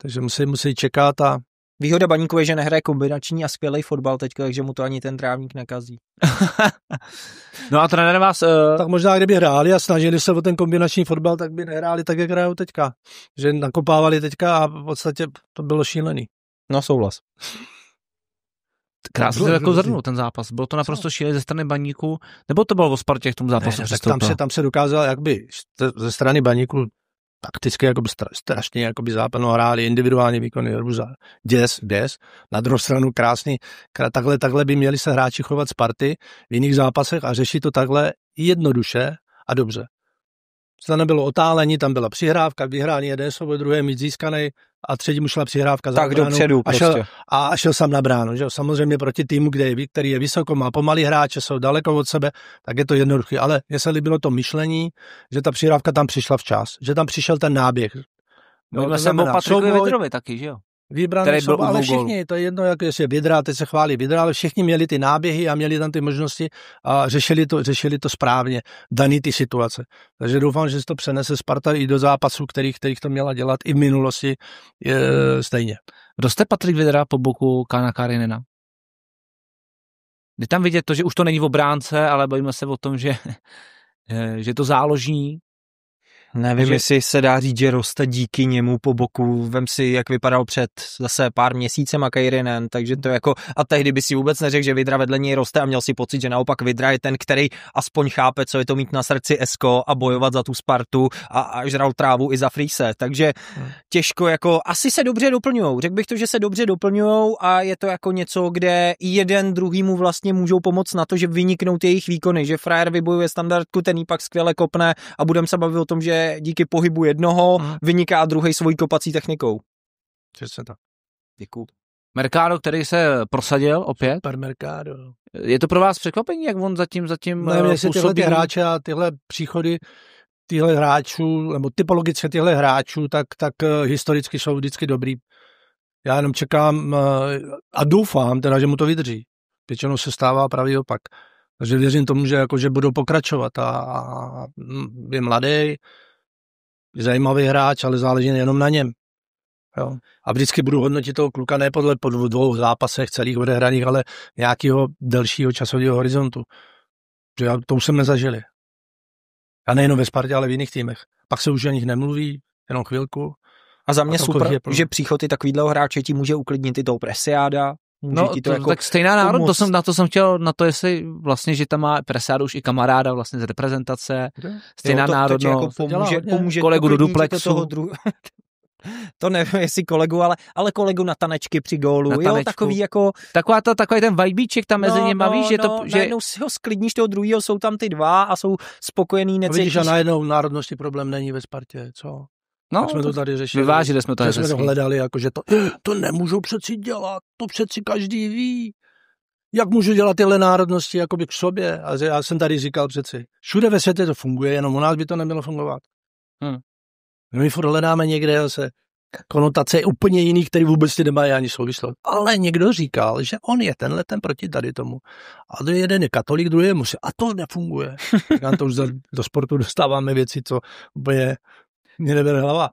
takže musí čekat a výhoda Baníku je, že nehraje kombinační a skvělý fotbal teďko, takže mu to ani ten trávník nekazí. No a trenér vás... Tak možná, kdyby hráli a snažili se o ten kombinační fotbal, tak by nehráli tak, jak hrajou teďka. Že nakopávali teďka a v podstatě to bylo šílený. No souhlas. Krásně jako zrnul ten zápas. Bylo to naprosto šílené ze strany Baníku, nebo to bylo o Spartě v tom zápasu? Ne, tam se dokázal jakby ze strany Baníku takticky jakoby strašně jakoby západno hráli individuální výkony, děs. Na druhou stranu krásný, takhle by měli se hráči chovat Sparty v jiných zápasech a řešit to takhle jednoduše a dobře. To nebylo otálení, tam byla přihrávka, vyhrání jeden sobě, druhé mít získaný a třetí mu šla přihrávka za tak dopředu a šel sám na bránu. Že? Samozřejmě proti týmu, který je vysoko, má pomalý hráče, jsou daleko od sebe, tak je to jednoduché. Ale mně se líbilo to myšlení, že ta přihrávka tam přišla včas, že tam přišel ten náběh. No, jsem o Patriku Vidrovi taky, že jo? Vybrané jsou, ale všichni, to je jedno, jak je Vidra, teď se chválí Vidra, ale všichni měli ty náběhy a měli tam ty možnosti a řešili to správně, daný ty situace. Takže doufám, že se to přenese Sparta i do zápasů, kterých to měla dělat i v minulosti stejně. Roste Patrik Vidra po boku Kána Karinena? Je tam vidět to, že už to není v obránce, ale bavíme se o tom, že to záložní. Nevím, jestli se dá říct, že roste díky němu po boku. Vem si, jak vypadal před zase pár měsícema Kairinen, takže to jako, a tehdy by si vůbec neřekl, že Vidra vedle něj roste a měl si pocit, že naopak Vidra je ten, který aspoň chápe, co je to mít na srdci Esko a bojovat za tu Spartu a žral trávu i za Friese, takže těžko jako, asi se dobře doplňujou. Řekl bych to, že se dobře doplňujou a je to jako něco, kde jeden druhýmu vlastně můžou pomoct na to, že vyniknou ty jejich výkony, že frajer vybojuje standardku, ten jí pak skvěle kopne a budeme se bavit o tom, že díky pohybu jednoho vyniká druhej svojí kopací technikou. Přesně tak. Děkuju. Mercado, který se prosadil opět. Super Mercado. Je to pro vás překvapení, jak on zatím nevím, jestli tyhle hráče a tyhle příchody tyhle hráčů, nebo typologicky tyhle hráčů, tak historicky jsou vždycky dobrý. Já jenom čekám a doufám teda, že mu to vydrží. Většinou se stává pravý opak. Takže věřím tomu, že budou pokračovat a je mladý, zajímavý hráč, ale záleží nejenom na něm. Jo. A vždycky budu hodnotit toho kluka ne podle po 2 zápasech celých odehraných, ale nějakého delšího časového horizontu. Že to už jsme nezažili. A nejenom ve Spartě, ale v jiných týmech. Pak se už o nich nemluví, jenom chvilku. A za mě super, že příchod i takovýhleho hráče ti může uklidnit i toho Presiáda, Může ti to jako tak stejná národnost, na to, jestli vlastně, že tam má Pressado už i kamaráda vlastně z reprezentace, stejná národnost, jako pomůže kolegu do duplexu. To nevím, jestli kolegu, ale kolegu na tanečky při gólu. Jo, takový jako... Takový ten vibíček tam mezi něma, víš, že to... Že... Najednou si ho sklidníš toho druhýho, jsou tam ty dva a jsou spokojený, necítíš. Vidíš, a najednou národnosti problém není ve Spartě, co? No, tak jsme to tady řešili. Vyvážili jsme to. Jsme to hledali, jako, že to nemůžou přeci dělat, to přeci každý ví. Jak můžu dělat tyhle národnosti jakoby k sobě? A já jsem tady říkal přeci, všude ve světě to funguje, jenom u nás by to nemělo fungovat. My furt hledáme někde zase konotace úplně jiný, který vůbec nemají ani souvislost. Ale někdo říkal, že on je tenhle ten proti tady tomu. A jeden je katolík, druhý je muslim. A to nefunguje. Říkám, to už do sportu dostáváme věci, co úplně mě nebere hlava.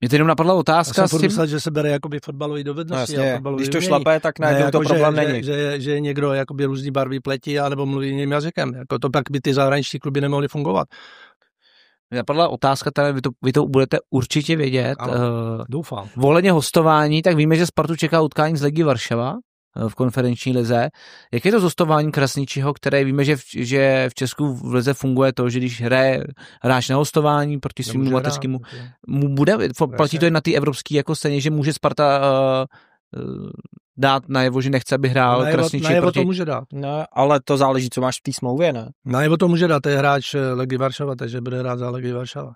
Mě teď jenom napadla otázka. Já jsem myslel, že se bere jakoby fotbalový dovednosti. No jasně, když to šlape, tak najednou to problém není. Že někdo jakoby různý barvy pleti, anebo mluví jiným jazykem. Jako to pak by ty zahraniční kluby nemohly fungovat. Mě napadla otázka, vy to budete určitě vědět. Doufám. Ohledně hostování, tak víme, že Spartu čeká utkání z Legie Varšava v konferenční lize. Jak je to s hostováním Krasničiho, které víme, že v Česku v lize funguje to, že když hraje hráč na hostování proti svým mateřskému, platí to i na té evropské jako scéně, že může Sparta dát najevo, že nechce, aby hrál Krasničí najevo proti... to může dát. No, ale to záleží, co máš v té smlouvě, ne? Najevo to může dát, to je hráč Legie Varšava, takže bude hrát za Legie Varšava.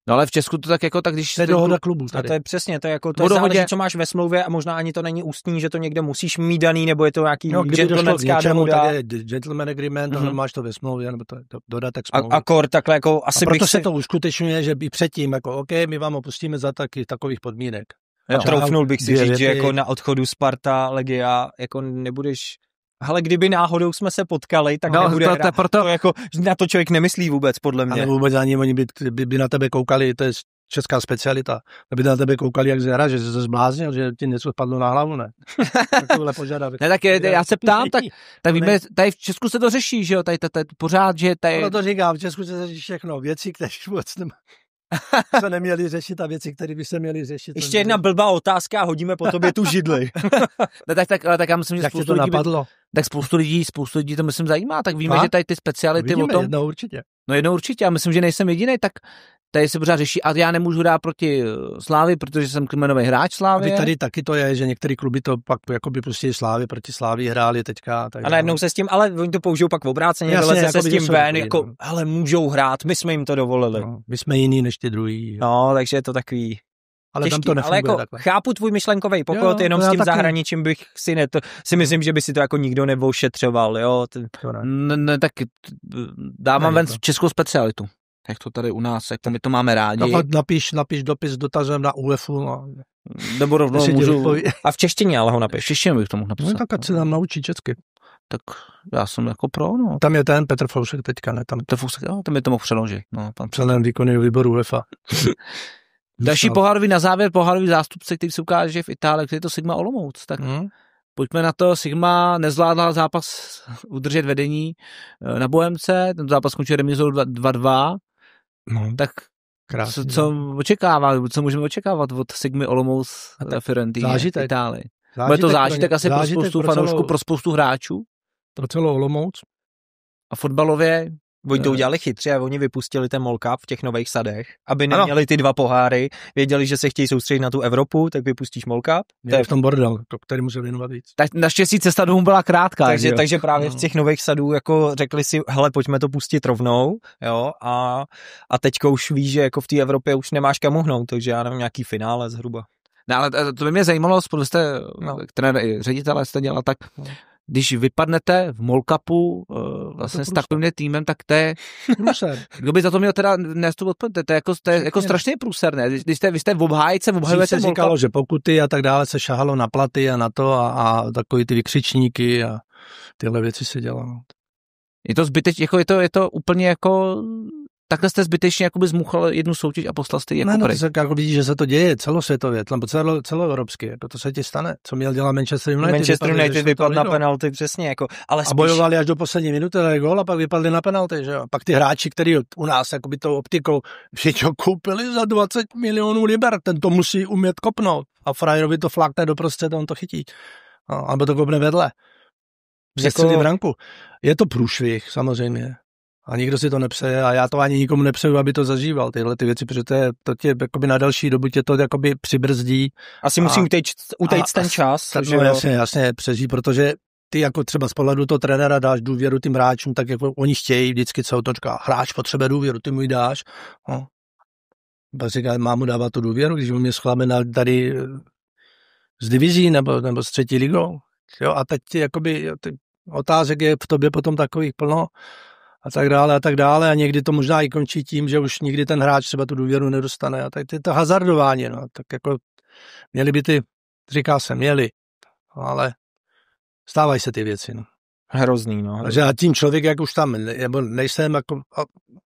No ale v Česku to tak jako tak, když... To je dohoda klubu. A to je přesně, to je jako to záleží, co máš ve smlouvě a možná ani to není ústní, že to někde musíš mít daný, nebo je to nějaký gentlemanská dohoda. Tak je gentleman agreement, máš to ve smlouvě, nebo to je dodatek smlouvy. A kor takhle jako asi proto se to uskutečňuje, že i předtím, jako OK, my vám opustíme za takových podmínek. A troufnul bych si říct, že jako na odchodu Sparta, Legia, jako nebudeš... Ale kdyby náhodou jsme se potkali, tak nebude hrát. To jako, na to člověk nemyslí vůbec, podle mě. Ale vůbec ani oni by na tebe koukali, to je česká specialita, aby na tebe koukali, jak zhra, že jsi se zbláznil, že ti něco spadlo na hlavu, ne? Takovýhle požadavek. Ne, tak já se ptám, tak víme, tady v Česku se to řeší, že jo, tady pořád, že tady... No to říkám, v Česku se řeší všechno, věci, které vůbec se neměli řešit a věci, které by se měly řešit. Ještě jedna blbá otázka a hodíme po tobě tu židli. No, tak já myslím, že spoustu lidí napadlo. Tak spoustu lidí to myslím zajímá, tak víme, že tady ty speciality o tom... jednou určitě. No jednou určitě, a myslím, že nejsem jediný, tak tady se pořád řeší a já nemůžu hrát proti Slávy, protože jsem kmenový hráč Slávy. A tady taky to je, že některý kluby to pak jakoby prostě Slávy proti Slávy hráli teďka. A najednou se s tím, ale oni to použijou pak v obráceně, vyleze se s tím ven, jako, hele, můžou hrát, my jsme jim to dovolili. No, my jsme jiný než ty druhý. No, takže je to takový... Ale těžký, tam to nefunguje ale jako takhle. Chápu tvůj myšlenkový pochod, jenom s tím taky. Zahraničím bych si myslím, že by si to jako nikdo neošetřoval, jo. Ne, tak dávám ven českou specialitu. Jak to tady u nás, jak my to máme rádi. Napiš dopis s dotazem na UEFA. No. Nebo rovnou můžu... A v češtině ale ho napiš. V češtině bych to mohl napsat. No tak ať se nám naučí česky. Tak já jsem jako pro, no. Tam je ten Petr Foušek teďka, ne? Petr Foušek, jo, tam je to mohl přeložit. No, členem výkonného výboru UEFA. Další pohárový na závěr, pohárový zástupce, který se ukáže v Itálii, který je to Sigma Olomouc. Tak pojďme na to. Sigma nezvládla zápas udržet vedení na Bohemce, ten zápas skončil remizou 2-2. Tak krásně, co můžeme očekávat od Sigmy Olomouc Fiorentina v Itálii? Bude to zážitek asi pro spoustu fanoušků, pro spoustu hráčů? Pro celou Olomouc. A fotbalově? Oni to udělali chytře a oni vypustili ten Mall Cup v těch Nových Sadech, aby neměli ty dva poháry, věděli, že se chtějí soustředit na tu Evropu, tak vypustíš Mall Cup. To je v tom bordel, který musel věnovat víc. Tak naštěstí cesta domů byla krátká. Takže právě v těch Nových Sadů jako řekli si, hele, pojďme to pustit rovnou, jo, a teďko už víš, že jako v té Evropě už nemáš kam uhnout, takže já nevím, nějaký finále zhruba. No, ale to by mě zajímalo, protože jste ředitele jste dělal tak... Když vypadnete v Mall Cupu vlastně s takovým týmem, tak to je průser. Kdo by za to měl teda nést tu odpověď? To je jako strašný průser, ne? Když jste v obhájce, obhajujete se říkalo, že pokuty a tak dále se šahalo na platy a na to a takový ty vykřičníky a tyhle věci se dělalo. Je to zbytečně, jako je to úplně jako... Takhle jste zbytečně jakoby zmuchal jednu soutěž a poslal jste ji jako pryč. Jako vidíš, že se to děje celosvětově, celoevropsky, jako to se ti stane. Co měl dělat Manchester United? Manchester United vypadl na penalty, přesně. Jako, ale a bojovali až do poslední minuty, ale gól a pak vypadli na penalty, že jo. Pak ty hráči, kteří u nás jakoby tou optikou všechno koupili za 20 milionů liber, ten to musí umět kopnout a frajerovi to flákne doprostřed, on to chytí. No, alebo to kopne vedle. Přestřelí branku. Je to průšvih, samozřejmě. A nikdo si to nepřeje a já to ani nikomu nepřeju, aby to zažíval, tyhle ty věci, protože to tě jakoby na další dobu tě to jakoby přibrzdí. Asi musí utejct ten čas. No, jasně, přeží, protože ty jako třeba z pohledu toho trenéra dáš důvěru tím hráčům, tak jako oni chtějí vždycky celou točka. Hráč potřebuje důvěru, ty mu ji dáš. No. Pak říká, mám mu dávat tu důvěru, když on mě schlame tady z divizí nebo z 3. ligou. Jo, a teď jakoby otázek je v tobě potom takových plno a tak dále a někdy to možná i končí tím, že už nikdy ten hráč třeba tu důvěru nedostane a tak je to hazardování, no, tak jako měli by měli, ale stávají se ty věci, no. Hrozný, no. Takže a tím člověk, jak už tam nebo nejsem, jako,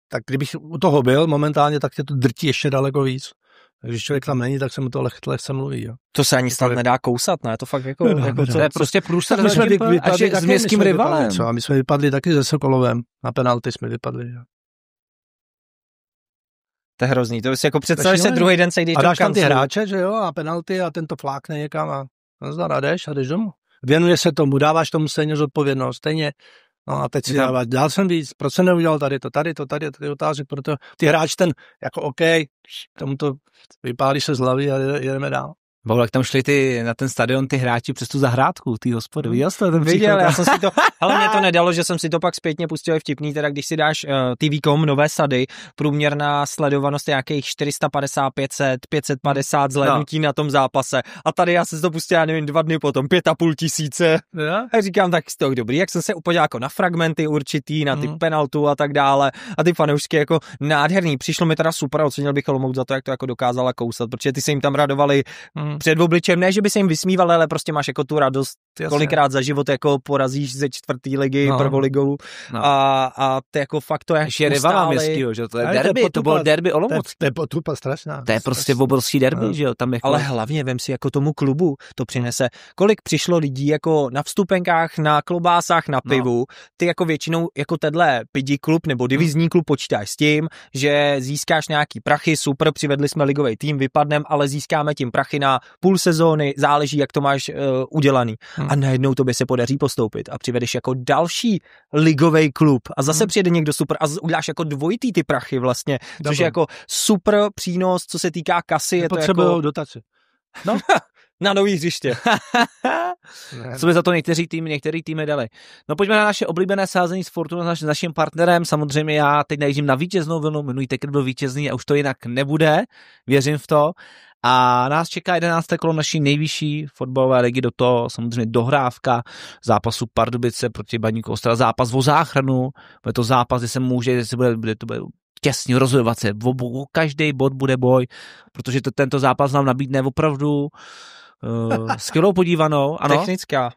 tak kdybych u toho byl momentálně, tak tě to drtí ještě daleko víc. Když člověk tam není, tak se mu to lehce mluví. Jo. To se ani snad nedá kousat, ne? To fakt jako... To je prostě průser s městským rivalem. A my jsme vypadli taky se Sokolovem. Na penalty jsme vypadli. Jo. To je hrozný. To si jako představíš se druhý den sejdeš a dáš tam ty hráče, že jo, a penalty a ten to flákne někam a nazdar a jdeš domů. Věnuje se tomu, dáváš tomu stejně zodpovědnost, stejně. No a teď si dáváš, dál jsem víc, proč jsem neudělal tady otázek, proto ty hráč ten, jako OK, tomuto vypálí se z hlavy a jedeme dál. Bo, jak tam šli na ten stadion ty hráči přes tu zahrádku, ty hospody. Viděl, já jsem si to, ale mě to nedalo, že jsem si to pak zpětně pustil je vtipný, teda když si dáš TV.com Nové sady, průměrná sledovanost nějakých 450, 500, 550 zhlédnutí na tom zápase. A tady já jsem si to pustil, já nevím, 2 dny potom, 5,5 tisíce. A říkám, tak z toho dobrý, jak jsem se upodil jako na fragmenty určitý, na ty penaltu a tak dále. A ty fanoušky jako nádherný. Přišlo mi teda super, ocenil bych Olomouc za to, jak to jako dokázala kousat, protože ty se jim tam radovali před obličem, ne, že by se jim vysmívali, ale prostě máš jako tu radost, kolikrát za život jako porazíš ze 4. ligy, prvoligou a to jako fakt to je rivala městskýho, že to je derby, to bylo derby Olomouc. To je potupa strašná. To je prostě obrovský derby, že jo, tam jako... Ale hlavně vem si jako tomu klubu, to přinese, kolik přišlo lidí jako na vstupenkách, na klobásách, na pivu, ty jako většinou jako tenhle pidi klub nebo divizní klub počítáš s tím, že získáš nějaký prachy, super, přivedli jsme ligový tým, vypadnem, ale získáme tím prachy na půl sezóny, záleží, jak to máš udělaný. A najednou tobě se podaří postoupit a přivedeš jako další ligový klub a zase přijede někdo super a uděláš jako dvojitý ty prachy vlastně, což je jako super přínos, co se týká kasy. Je to jako... dotace. No, na nový hřiště. Co by za to některý týmy dali. No pojďme na naše oblíbené sázení s Fortuna s naším partnerem. Samozřejmě já teď najíždím na vítěznou vlnu, minulý týden byl vítězný a už to jinak nebude. Věřím v to. A nás čeká 11. kolo naší nejvyšší fotbalové ligy, do toho samozřejmě dohrávka zápasu Pardubice proti Baníku Ostrava, zápas o záchranu, bude to zápas, kde se může, bude těsně rozhodovat se, každý bod bude boj, protože tento zápas nám nabídne opravdu skvělou podívanou. Ano? Technická.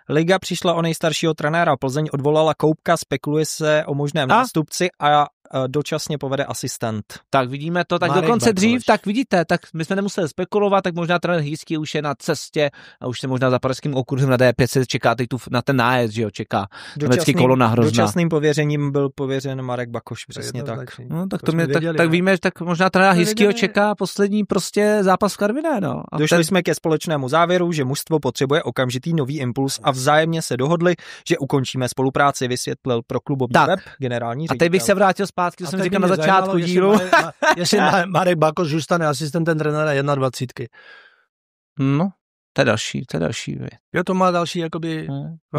Liga přišla o nejstaršího trenéra, Plzeň odvolala Koupka, spekuluje se o možném nástupci a dočasně povede asistent. Tak vidíme to, tak Marek dokonce Bakoš. Dřív, tak vidíte, tak my jsme nemuseli spekulovat, tak možná trenér Hýský už je na cestě a už se možná za pražským okruhem na D5 čeká teď tu na ten nájezd, že jo, čeká. Vždycky kolona hrozná. Dočasným pověřením byl pověřen Marek Bakoš, přesně tak. No, tak to mě, tak víme, tak možná trenér Hýskýho čeká poslední prostě zápas v Karviné, no. Došli jsme ke společnému závěru, že mužstvo potřebuje okamžitý nový impuls a vzájemně se dohodli, že ukončíme spolupráci, vysvětlil pro klubový web generální ředitel. A teď bych se vrátil zpátky, co jsem říkal na začátku dílu. Jestli Marek Bakoš zůstane asistentem trenéra 21. No, to je další. Jo, to má další jakoby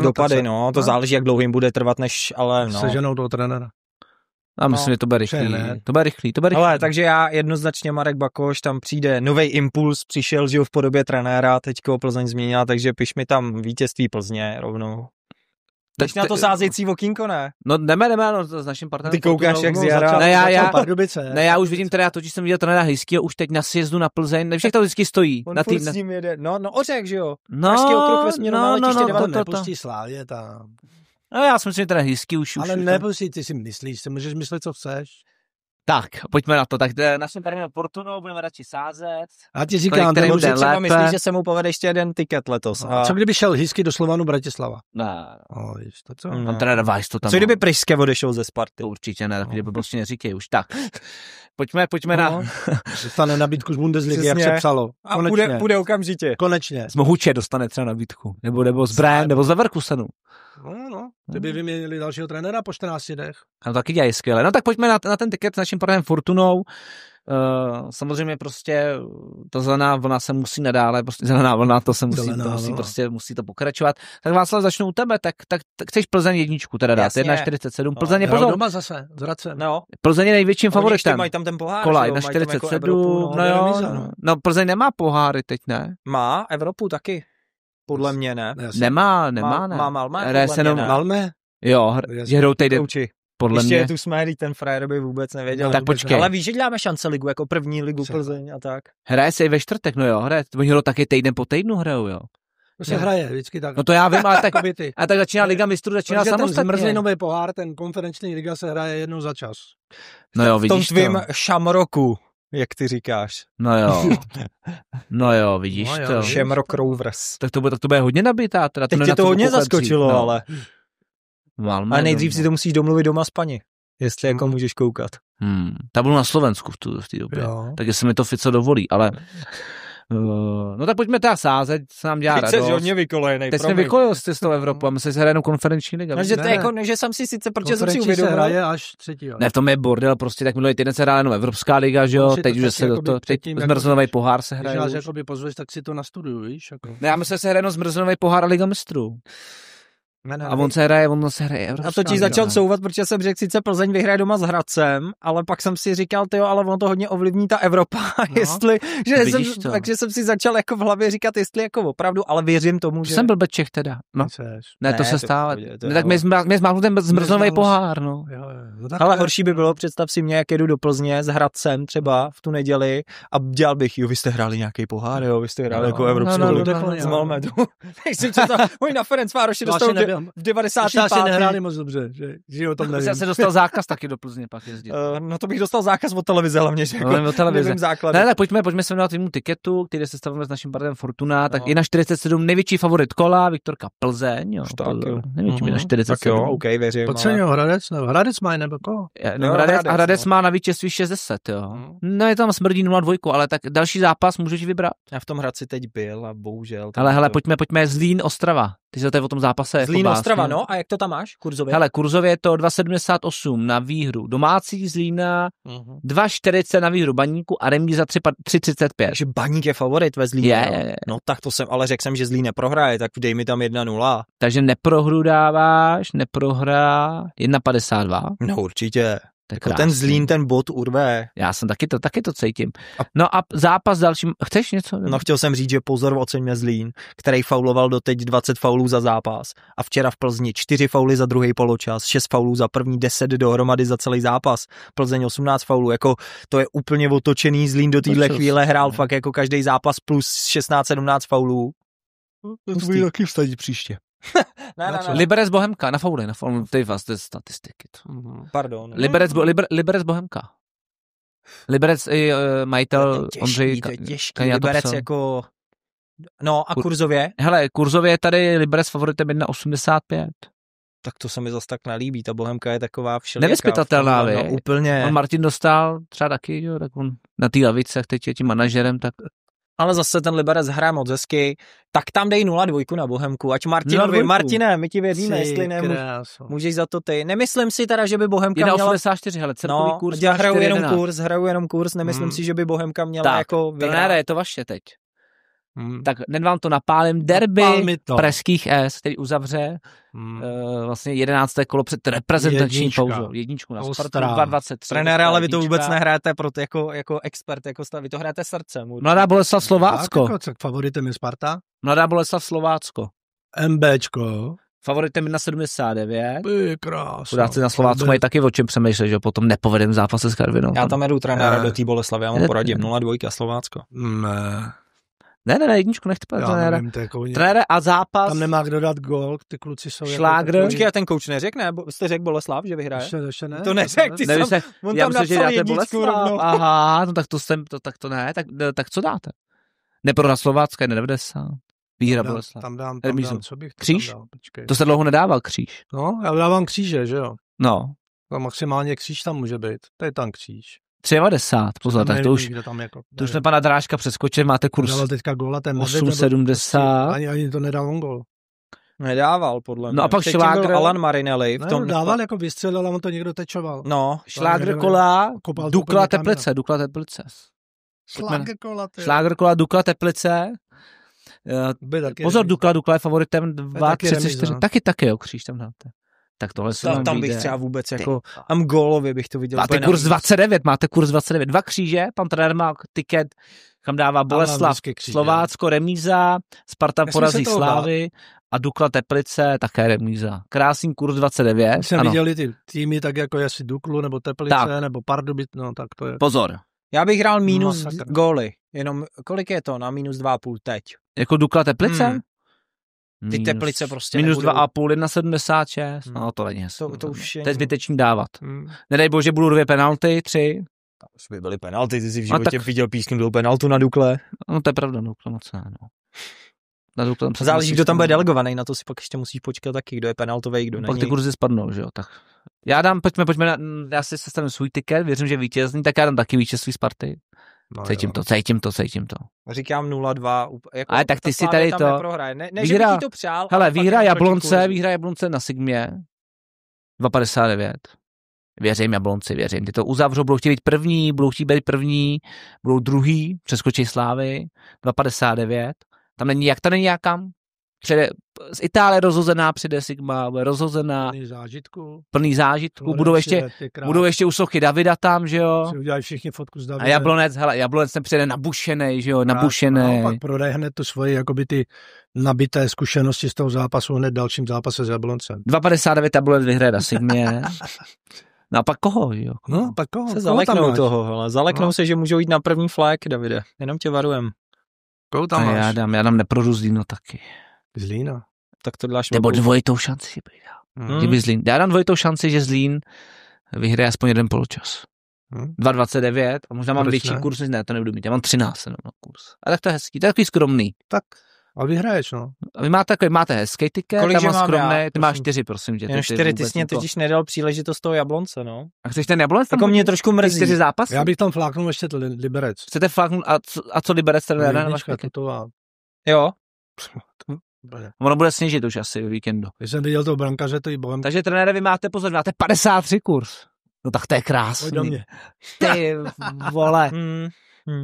dopady, no, to záleží, jak dlouho jim bude trvat, než, ale no. Seženou toho trenéra. A myslím, že to bude rychlý. Ale takže já jednoznačně Marek Bakoš, tam přijde nový impuls, přišel, že v podobě trenéra, teďko Plzeň změnila, takže piš mi tam vítězství Plzně rovnou. Teď na to sázející okýnko, ne? No jdeme, no, s naším partnerem. Ty koukáš, jak zjara. Ne, já už vidím teda, totiž jsem viděl trenéra Hejskýho už teď na sjezdu na Plzeň, nevím, jak to vždycky stojí. On furt s ním jede. No Ořek, že jo? Pražský okruh ve směru na letiště 9. Nepustí Slávě tam. No já si myslím, že teda Hejský už. Ale nepustí, ty si myslíš, si můžeš myslet, co chceš. Tak, pojďme na to. Tak našem termínu Fortunou budeme radši sázet. A ti říkám, ten určitě třeba myslíš, že se mu povede ještě jeden tiket letos. A co kdyby šel Hysky do Slovanu Bratislava? Ne. To co? Tam trenér Weiss to tam. Co kdyby Pryške odešel ze Sparty? To určitě ne, tak by prostě neříkej už. Tak, pojďme na... Dostane nabídku z Bundesligy, jak se psalo. A půjde okamžitě. Konečně. Z Mohuče dostane třeba nabídku. Nebo z Brém, nebo z Leverkusenu. No. Ty by vyměnili dalšího trenéra po 14 dnech. No taky dělají skvěle. No tak pojďme na ten tiket s naším partnerem Fortunou. Samozřejmě prostě ta zelená vlna se musí nadále, prostě zelená vlna, to se musí to pokračovat. Tak Václav, začnu u tebe, tak chceš Plzeň jedničku teda dát, 1,47. Plzeň je pozor. Doma zase, z Hradcem. No. Plzeň je největším favoritem. Mají tam ten pohár. Kola 1,47. No Plzeň nemá poháry teď, ne? Má Evropu taky. Podle mě ne. Nemá. Má Malmö? Malmö? Jo, hrou týden. Podle ještě mě. Tu jsme, ten frajer by vůbec nevěděl. Tak počkej. Ale víš, že děláme šance ligu, jako první ligu Plzeň a tak. Hraje se i ve čtvrtek, no jo, hraje. Oni hrajou taky týden po týdnu hrajou, jo. To se hraje vždycky tak. No to já vím, ale tak začíná Liga mistrů, začíná samostatně. Ten zmrzlinový pohár, ten konferenční liga se hraje jednou za čas. No jo, vidíš to. V tom tvým šamroku, jak ty říkáš. No jo, vidíš to. Shamrock Rovers. Tak to bude hodně nabitá. Teda teď tě to hodně zaskočilo, no. Ale... Malmö, a nejdřív si to musíš domluvit doma s paní. Jestli jako můžeš koukat. Ta budu na Slovensku v té době. Tak jestli mi to Fico dovolí, ale... No tak pojďme teda sázet, co nám dělá radost. Teď jsi hodně vykolejenej. Teď jsme vykolejili s tou Evropu a my se hraje jenom konferenční liga. No, že to jako, že jsem si sice, protože jsem si uvědomil. Se hraje až třetí. Ne, v tom je bordel, prostě tak minulý týden se hrála jenom Evropská liga, že jo, teď už se teď zmrzlinový pohár se hraje. Když nás jakoby pozveš, tak si to nastuduju, víš? Jako. Ne, já myslím, že se hraje jenom zmrzlinový pohár a Liga mistrů. A on se hraje Evropská. A to ti začal couvat, protože jsem řekl, sice Plzeň vyhraje doma s Hradcem, ale pak jsem si říkal, ale ono to hodně ovlivní ta Evropa, takže jsem si začal jako v hlavě říkat, jestli jako opravdu, ale věřím tomu, že... Jsem byl Čech teda, no. Ne, to se stále. Tak my jsme ten zmrzlinový pohár, no. Ale horší by bylo, představ si mě, jak jedu do Plzně s Hradcem třeba v tu neděli a dělal bych, vy jste hráli nějaký pohár, vy jste hráli jako Evropskou ligu z Malmö. Oni na Ferencvároši dostali v 95. Už asi nehráli moc dobře, že o tom nevím. Já se dostal zákaz taky do Plzně pak jezdit. No to bych dostal zákaz od televize hlavně, že jako nevím základy. Ne, pojďme se věnovat týmu tiketu, který se stavíme s naším partnerem Fortuna, tak 1,47 největší favorit kola, Viktorka Plzeň, jo. Největší 1,47. OK, věřím. Podceňuji Hradec, nebo Hradec má nebo koho? Hradec má na vítězství 6-10, jo. No je tam smrdí 0-2, ale tak další zápas můžeš vybrat. Já v tom Hradci teď byl a bohužel. Ale hele, pojďme Zlín Ostrava. Ty jsi o tom zápase. Zlín Ostrava, no, a jak to tam máš, kurzově? Hele, kurzově je to 2,78 na výhru domácí Zlína, 2,40 na výhru Baníku a remíza 3,35. Takže Baník je favorit ve Zlíně. Je. No tak to jsem, ale řekl jsem, že Zlín neprohraje, tak dej mi tam 1-0. Takže neprohru dáváš, neprohrá 1,52. No určitě. Jako ten Zlín, ten bod urve. Já jsem taky to cítím. No a zápas dalším, chceš něco? No chtěl jsem říct, že pozor, oceňme Zlín, který fauloval doteď 20 faulů za zápas a včera v Plzni 4 fauly za druhý poločas, 6 faulů za první, 10 dohromady za celý zápas. Plzeň 18 faulů, jako to je úplně otočený. Zlín do téhle chvíle hrál fakt jako každý zápas plus 16-17 faulů. To bude taky vstadit příště. Ne. Liberec Bohemka, na fauly, to je statistiky. Pardon. Liberec Bohemka. Liberec i majitel Ondřej Kaňa Liberec jako... No a kurzově? Hele, kurzově je tady Liberec favoritem 1,85. Tak to se mi zase tak nelíbí, ta Bohemka je taková všelijaká. Nevyzpytatelná, no, úplně. On Martin dostal třeba taky, jo, tak on na té lavice, teď je tím manažerem, tak... Ale zase ten Liberec hraje moc hezky, tak tam dej 0,2 na Bohemku, ať Martine, my ti věříme, jestli ne, můžeš za to ty. Nemyslím si teda, že by Bohemka měla... 84, hele, celkový kurz. Já hraju jenom kurz, nemyslím si, že by Bohemka měla tak, jako vyhrát. Trenére, je to vaše teď. Tak hned vám to napálím. Derby pražských S, který uzavře vlastně 11. kolo před reprezentační pauzou. Jedničku na Spartu 2,23. Trenére, ale vy to vůbec nehrajete jako expert, vy to hrajete srdcem. Mladá Boleslav Slovácko. Tak favoritem je Sparta. Mladá Boleslav Slovácko. MBčko. Favoritem 1,79. Krásno. Chudáci na Slovácku mají taky o čem přemýšlet, že potom nepovedem zápase s Karvinou. Já tam jedu trenéra do té Boleslavy, já mu poradím 0,2 Slovácko. Ne. Ne, jedničku nechci pát trenéra. Trenéra a zápas. Tam nemá kdo dát gól, ty kluci jsou Šlágr. jako... Počkej, a ten kouč neřekne, jste řekl Boleslav, že vyhraje? Ještě ne. To neřekl, ty Nevím, on já tam myslím, že napsal dáte jedničku Boleslav. rovnou. Aha, no tak to ne, tak co dáte? Neprohra Slovácka, 90. Výhra Boleslav. Tam dám, co bych kříž? tam dal, počkej. To se dlouho nedával kříž. No, já dávám kříže, že jo? No. Maximálně kříž tam může být. To je tam kříž. 3,90, pozor, tak to už jsme pana Drážka přeskočili, máte kurz dával teďka góla, ten 8,70. Ani to nedal on gól. Nedával, podle mě. No a pak Šlágr. Alan Marinelli. V tom dával, jako vystřelil, ale on to někdo tečoval. No. Šlágr kola, Dukla Teplice. Šlágr kola, Dukla Teplice. Pozor, Dukla je favoritem 2,34. Taky jo, kříž tam dáte. Tak tohle tam bych třeba vůbec jako gólově bych to viděl. Máte kurz 29, máte kurz 29. 2 kříže, pan trenér má tiket, kam dává Boleslav, Slovácko, remíza, Sparta porazí Slávy a Dukla Teplice, také remíza. Krásný kurz 29. Když jsem viděli ty týmy, tak jako jestli Duklu, nebo Teplice, tak. Nebo Pardubic, no tak to je. Pozor. Já bych hrál minus góly. Jenom, kolik je to na minus 2,5 teď? Jako Dukla Teplice? Ty Teplice prostě minus 2,5, 1,76. No to není hezky. To už je... To je zbytečný dávat. Nedej bože, budou 2 penalty, 3. Tam už by byly penalty, ty jsi v životě viděl písknutou penaltu na Dukle. No to je pravda, Dukle moc ne, no. Na Dukle záleží, kdo tam bude delegovaný, na to si pak ještě musíš počkat taky, kdo je penaltový, kdo není. Pak ty kurzy spadnou, že jo, tak. Já dám, pojďme, já si sestavím svůj tiket, věřím, že vítězný, tak já dám taky vítězství Sparty. No, cítím to. Říkám 0-2. Jako ale tak ty si tady to... Ne, že bych to přál. Hele, výhra Jablonce na Sigmě 2,59. Věřím Jablonci. Ty to uzavřou, budou chtít být první, budou druhý, přeskočí Slávy, 2,59. Tam není jakam. Z Itálie rozhozená přijde Sigma, bude rozhozená. Plný zážitku. Budou ještě u sochy Davida tam, že jo. Si udělají všichni fotku s Davidem. A Jablonec sem přijde nabušenej, že jo, nabušenej. A pak prodej hned tu svoji, jakoby ty nabité zkušenosti z toho zápasu hned dalším zápase s Jabloncem. 2,59 Jablonec vyhraje na Sigmě. No a pak koho, jo? No a pak koho? Se zaleknou toho, hele. Zaleknou se, že můžou jít na první flag, Davide. Jenom tě varujem. Koho tam máš? Já dám neprodu Zlíno taky. Zlína? Tak to dáš. Nebo dvojitou šanci. Kdyby Zlín. Já dám dvojitou šanci, že Zlín vyhraje aspoň jeden poločas. 2,29 a možná mám větší kurz, ne, to nebudu mít. Já mám 13 na kurz. A tak to je hezký, to je takový skromný. Tak, a vyhraješ, no. A vy máte hezký tiket, kolik tam má skromný, ty máš 4, 4, prosím tě. Jen 4, ty jsi mě totiž nedal příležitost toho Jablonce, no. A chceš ten Jablonec? Jako mě trošku mrzí. 4 zápasy? Já bych tam fláknul ještě Liberec. Chcete fláknout, a co Liberec teda na váš tiket? Jo. Ono bude sněžit už asi víkendu. Když jsem viděl toho brankaře, to jí bolem. Takže trenére, vy máte pozor, máte 53 kurz. No tak to je krásný. Pojď do mě. Ty vole.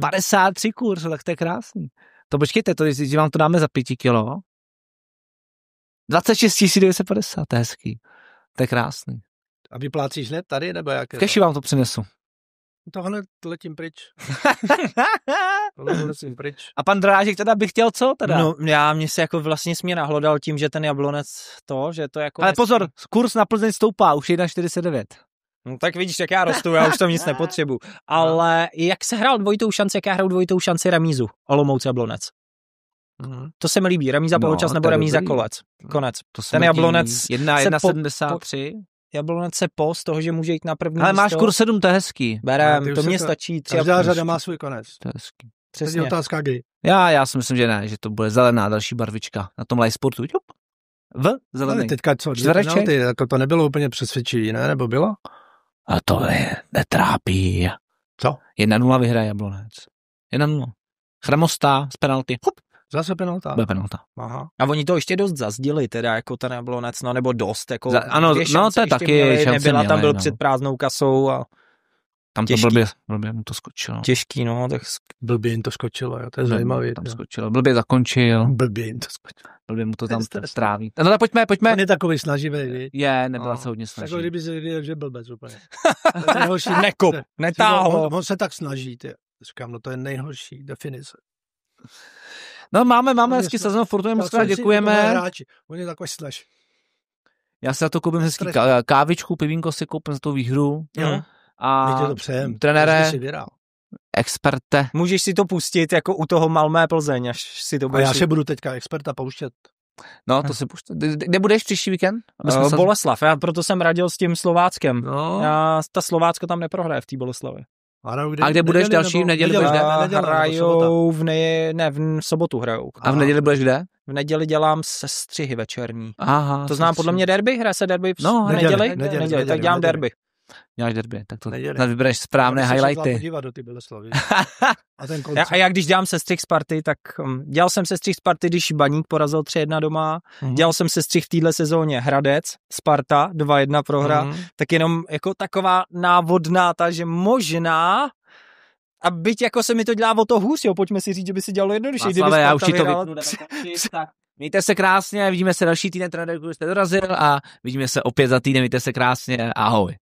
53 kurz, tak to je krásný. To počkejte, že vám to dáme za 5 kilo. 26 950, to je hezký. To je krásný. A vyplácíš hned tady, nebo jak? V keši vám to přinesu. To hned letím pryč. Letím pryč. A pan Drážek teda by chtěl co teda? No, mě se jako vlastně směr nahlodal tím, že ten Jablonec že to jako... Ale pozor, kurz na Plzeň stoupá, už 1,49. No tak vidíš, jak já rostu, já už tam nic nepotřebuju. Ale jak se hrál dvojitou šanci, jak já hraju dvojitou šanci remízu, Olomouc Jablonec. To se mi líbí, remíza poločas nebo remíza konec. Ten Jablonec 1,73. Jablonec se z toho, že může jít na první ale místo. Máš kurz 7, to je hezký. Berem, to mě stačí. Každá řada má svůj konec. To je hezký. Přesně. Otázka kdy. Já si myslím, že ne, že to bude zelená další barvička na tom live sportu. Zelený. Ale teďka co? Penalty, jako to nebylo úplně přesvědčivý, ne? Nebo bylo? A to je netrápí. Co? 1-0 vyhraje Jablonec. 1-0. Chramostá z penalty. Zase penalta. Bude penalta. Aha. A oni to ještě dost zazdili, teda jako ten Jablonec, no nebo dost, jako ano, no to je taky nebyla, tam byl před prázdnou kasou a tam to blbě mu to skočilo. Těžký, no, tak blbě jim to skočilo, jo, to je zajímavý. Tam skočilo, blbě zakončil. Blbě jim to skočilo. Blbě mu to tam stráví. No tak pojďme. On je takový snaživý, nebyla se hodně snaží. Takový, kdyby se viděl, že blbec úplně. Nekop, netáhl. On se tak snaží, říkám, no to je nejhorší definice. No máme hezký sezon, Fortuně moc krát děkujeme. On je takový snaž. Já si za to koupím hezký kávičku, pivínko si koupím za tu výhru. Jo. A my tě to přejem. Trenére, Experte. Můžeš si to pustit jako u toho Malmé Plzeň, až si to budeš... A já se budu teďka Experta pouštět. No, to si puštět. Kde budeš příští víkend? Boleslav, já proto jsem radil s tím Slováckem. No. Ta Slovácko tam neprohraje v té Boleslavi. A kde budeš další? V neděli budeš kde? Hrajou v sobotu hrajou. A v neděli budeš kde? V neděli dělám sestřihy večerní. Aha. To znám podle mě derby? Hraje se derby v neděli? Tak dělám derby. Děláš derby, tak to vybereš správné highlighty. A já když dělám sestřih Sparty, tak dělal jsem sestřih Sparty, když Baník porazil 3-1 doma, dělal jsem sestřih v téhle sezóně Hradec, Sparta, 2-1 prohra, tak jenom jako taková návodná že možná, a byť jako se mi to dělá o to hůř, jo, pojďme si říct, že by si dělalo jednodušší. Václave, já už ti to vypnu. Mějte se krásně, vidíme se další týden, trenér, jste dorazil a vidíme se opět za týden, mějte se krásně, ahoj.